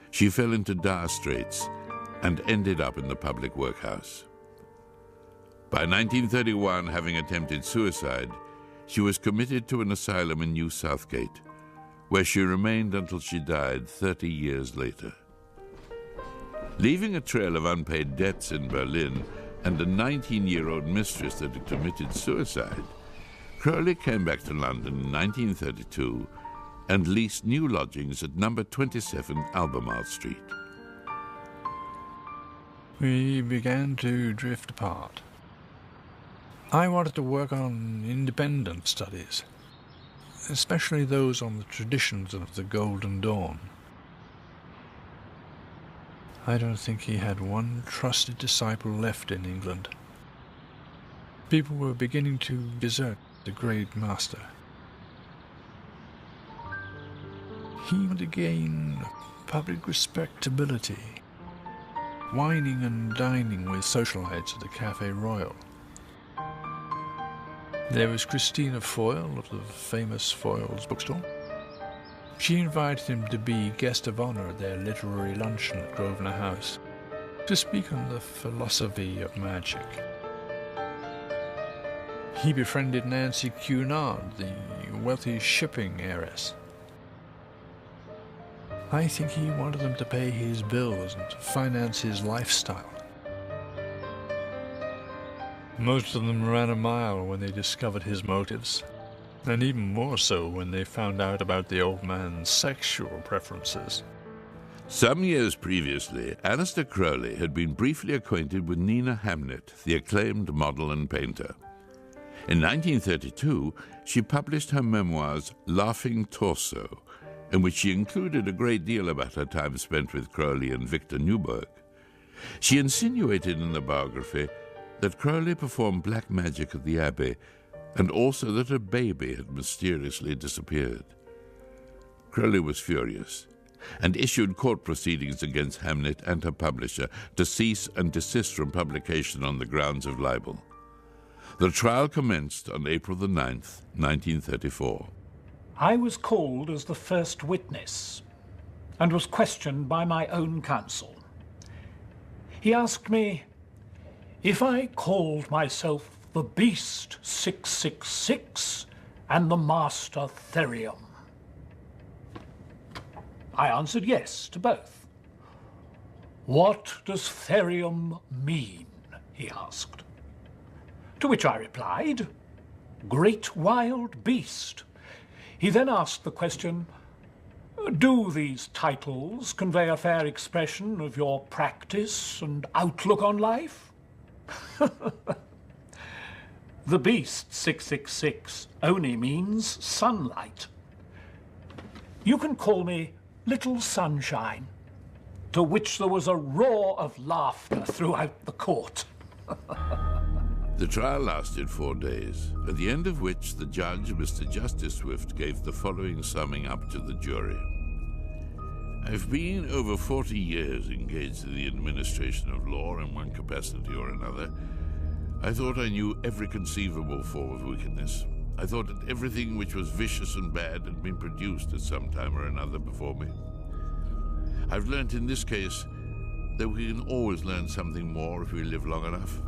she fell into dire straits and ended up in the public workhouse. By 1931, having attempted suicide, she was committed to an asylum in New Southgate, where she remained until she died 30 years later. Leaving a trail of unpaid debts in Berlin and a 19-year-old mistress that had committed suicide, Crowley came back to London in 1932 and leased new lodgings at number 27 Albemarle Street. We began to drift apart. I wanted to work on independent studies, especially those on the traditions of the Golden Dawn. I don't think he had one trusted disciple left in England. People were beginning to desert the great master. He wanted to gain public respectability, wining and dining with socialites at the Café Royal. There was Christina Foyle of the famous Foyle's bookstore. She invited him to be guest of honor at their literary luncheon at Grosvenor House, to speak on the philosophy of magic. He befriended Nancy Cunard, the wealthy shipping heiress. I think he wanted them to pay his bills and to finance his lifestyle. Most of them ran a mile when they discovered his motives, and even more so when they found out about the old man's sexual preferences. Some years previously, Aleister Crowley had been briefly acquainted with Nina Hamnet, the acclaimed model and painter. In 1932, she published her memoirs, Laughing Torso, in which she included a great deal about her time spent with Crowley and Victor Newburgh. She insinuated in the biography that Crowley performed black magic at the Abbey, and also that a baby had mysteriously disappeared. Crowley was furious and issued court proceedings against Hamnet and her publisher to cease and desist from publication on the grounds of libel. The trial commenced on April the 9th, 1934. I was called as the first witness and was questioned by my own counsel. He asked me if I called myself the Beast 666 and the Master Therium. I answered yes to both. What does Therium mean? He asked. To which I replied, Great Wild Beast. He then asked the question, do these titles convey a fair expression of your practice and outlook on life? The Beast 666 only means sunlight. You can call me Little Sunshine, to which there was a roar of laughter throughout the court. The trial lasted 4 days, at the end of which the judge, Mr. Justice Swift, gave the following summing up to the jury. I've been over 40 years engaged in the administration of law in one capacity or another. I thought I knew every conceivable form of wickedness. I thought that everything which was vicious and bad had been produced at some time or another before me. I've learnt in this case that we can always learn something more if we live long enough.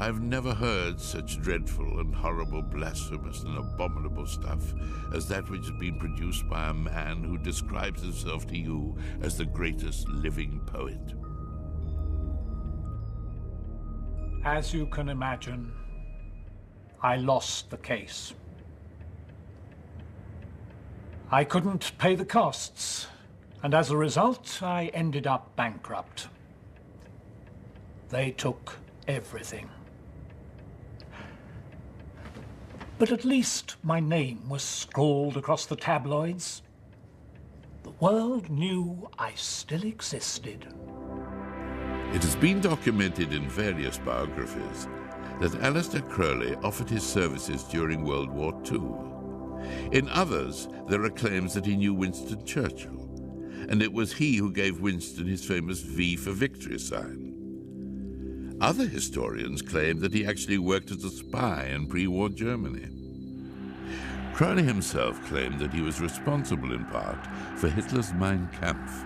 I've never heard such dreadful and horrible, blasphemous and abominable stuff as that which has been produced by a man who describes himself to you as the greatest living poet. As you can imagine, I lost the case. I couldn't pay the costs, and as a result, I ended up bankrupt. They took everything. But at least my name was scrawled across the tabloids. The world knew I still existed. It has been documented in various biographies that Aleister Crowley offered his services during World War II. In others, there are claims that he knew Winston Churchill, and it was he who gave Winston his famous V for Victory sign. Other historians claim that he actually worked as a spy in pre-war Germany. Crowley himself claimed that he was responsible in part for Hitler's Mein Kampf,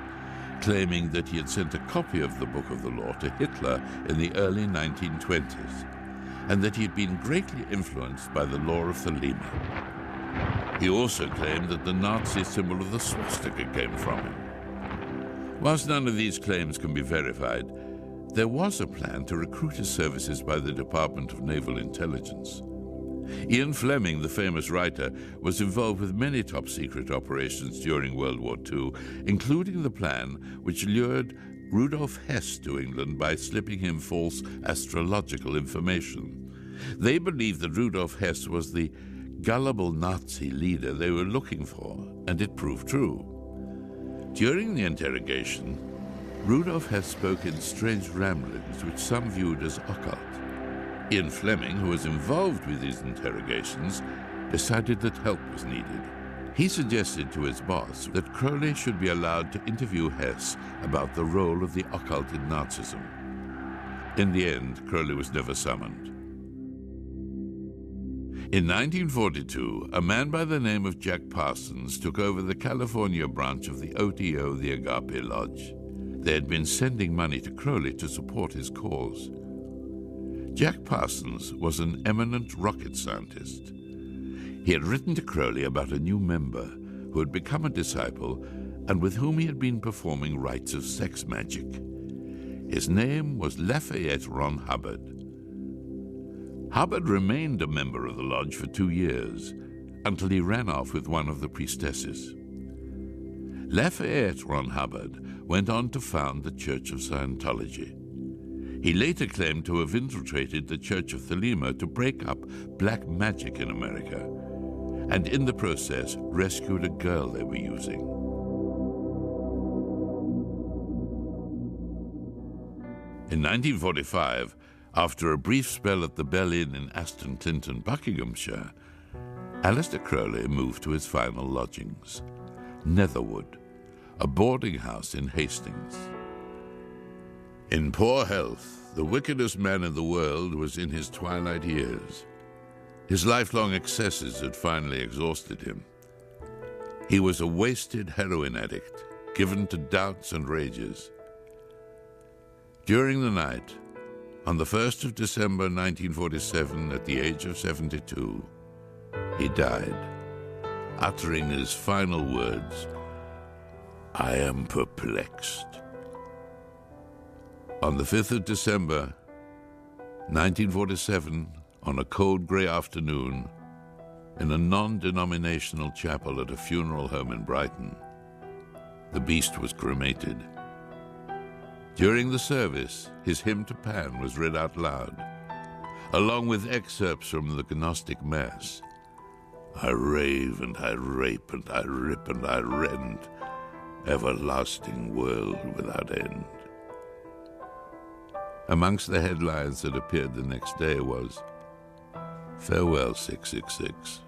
claiming that he had sent a copy of the Book of the Law to Hitler in the early 1920s, and that he had been greatly influenced by the Law of Thelema. He also claimed that the Nazi symbol of the swastika came from him. Whilst none of these claims can be verified, there was a plan to recruit his services by the Department of Naval Intelligence. Ian Fleming, the famous writer, was involved with many top-secret operations during World War II, including the plan which lured Rudolf Hess to England by slipping him false astrological information. They believed that Rudolf Hess was the gullible Nazi leader they were looking for, and it proved true. During the interrogation, Rudolf Hess spoke in strange ramblings which some viewed as occult. Ian Fleming, who was involved with these interrogations, decided that help was needed. He suggested to his boss that Crowley should be allowed to interview Hess about the role of the occult in Nazism. In the end, Crowley was never summoned. In 1942, a man by the name of Jack Parsons took over the California branch of the OTO, the Agape Lodge. They had been sending money to Crowley to support his cause. Jack Parsons was an eminent rocket scientist. He had written to Crowley about a new member who had become a disciple and with whom he had been performing rites of sex magic. His name was Lafayette Ron Hubbard. Hubbard remained a member of the lodge for 2 years, until he ran off with one of the priestesses. Lafayette Ron Hubbard went on to found the Church of Scientology. He later claimed to have infiltrated the Church of Thelema to break up black magic in America, and in the process rescued a girl they were using. In 1945, after a brief spell at the Bell Inn in Aston Clinton, Buckinghamshire, Aleister Crowley moved to his final lodgings, Netherwood, a boarding house in Hastings. In poor health, the wickedest man in the world was in his twilight years. His lifelong excesses had finally exhausted him. He was a wasted heroin addict, given to doubts and rages. During the night, on the 1st of December 1947, at the age of 72, he died, uttering his final words, "I am perplexed." On the 5th of December, 1947, on a cold grey afternoon, in a non-denominational chapel at a funeral home in Brighton, the beast was cremated. During the service, his hymn to Pan was read out loud, along with excerpts from the Gnostic Mass. I rave and I rape and I rip and I rend, everlasting world without end. Amongst the headlines that appeared the next day was, Farewell 666.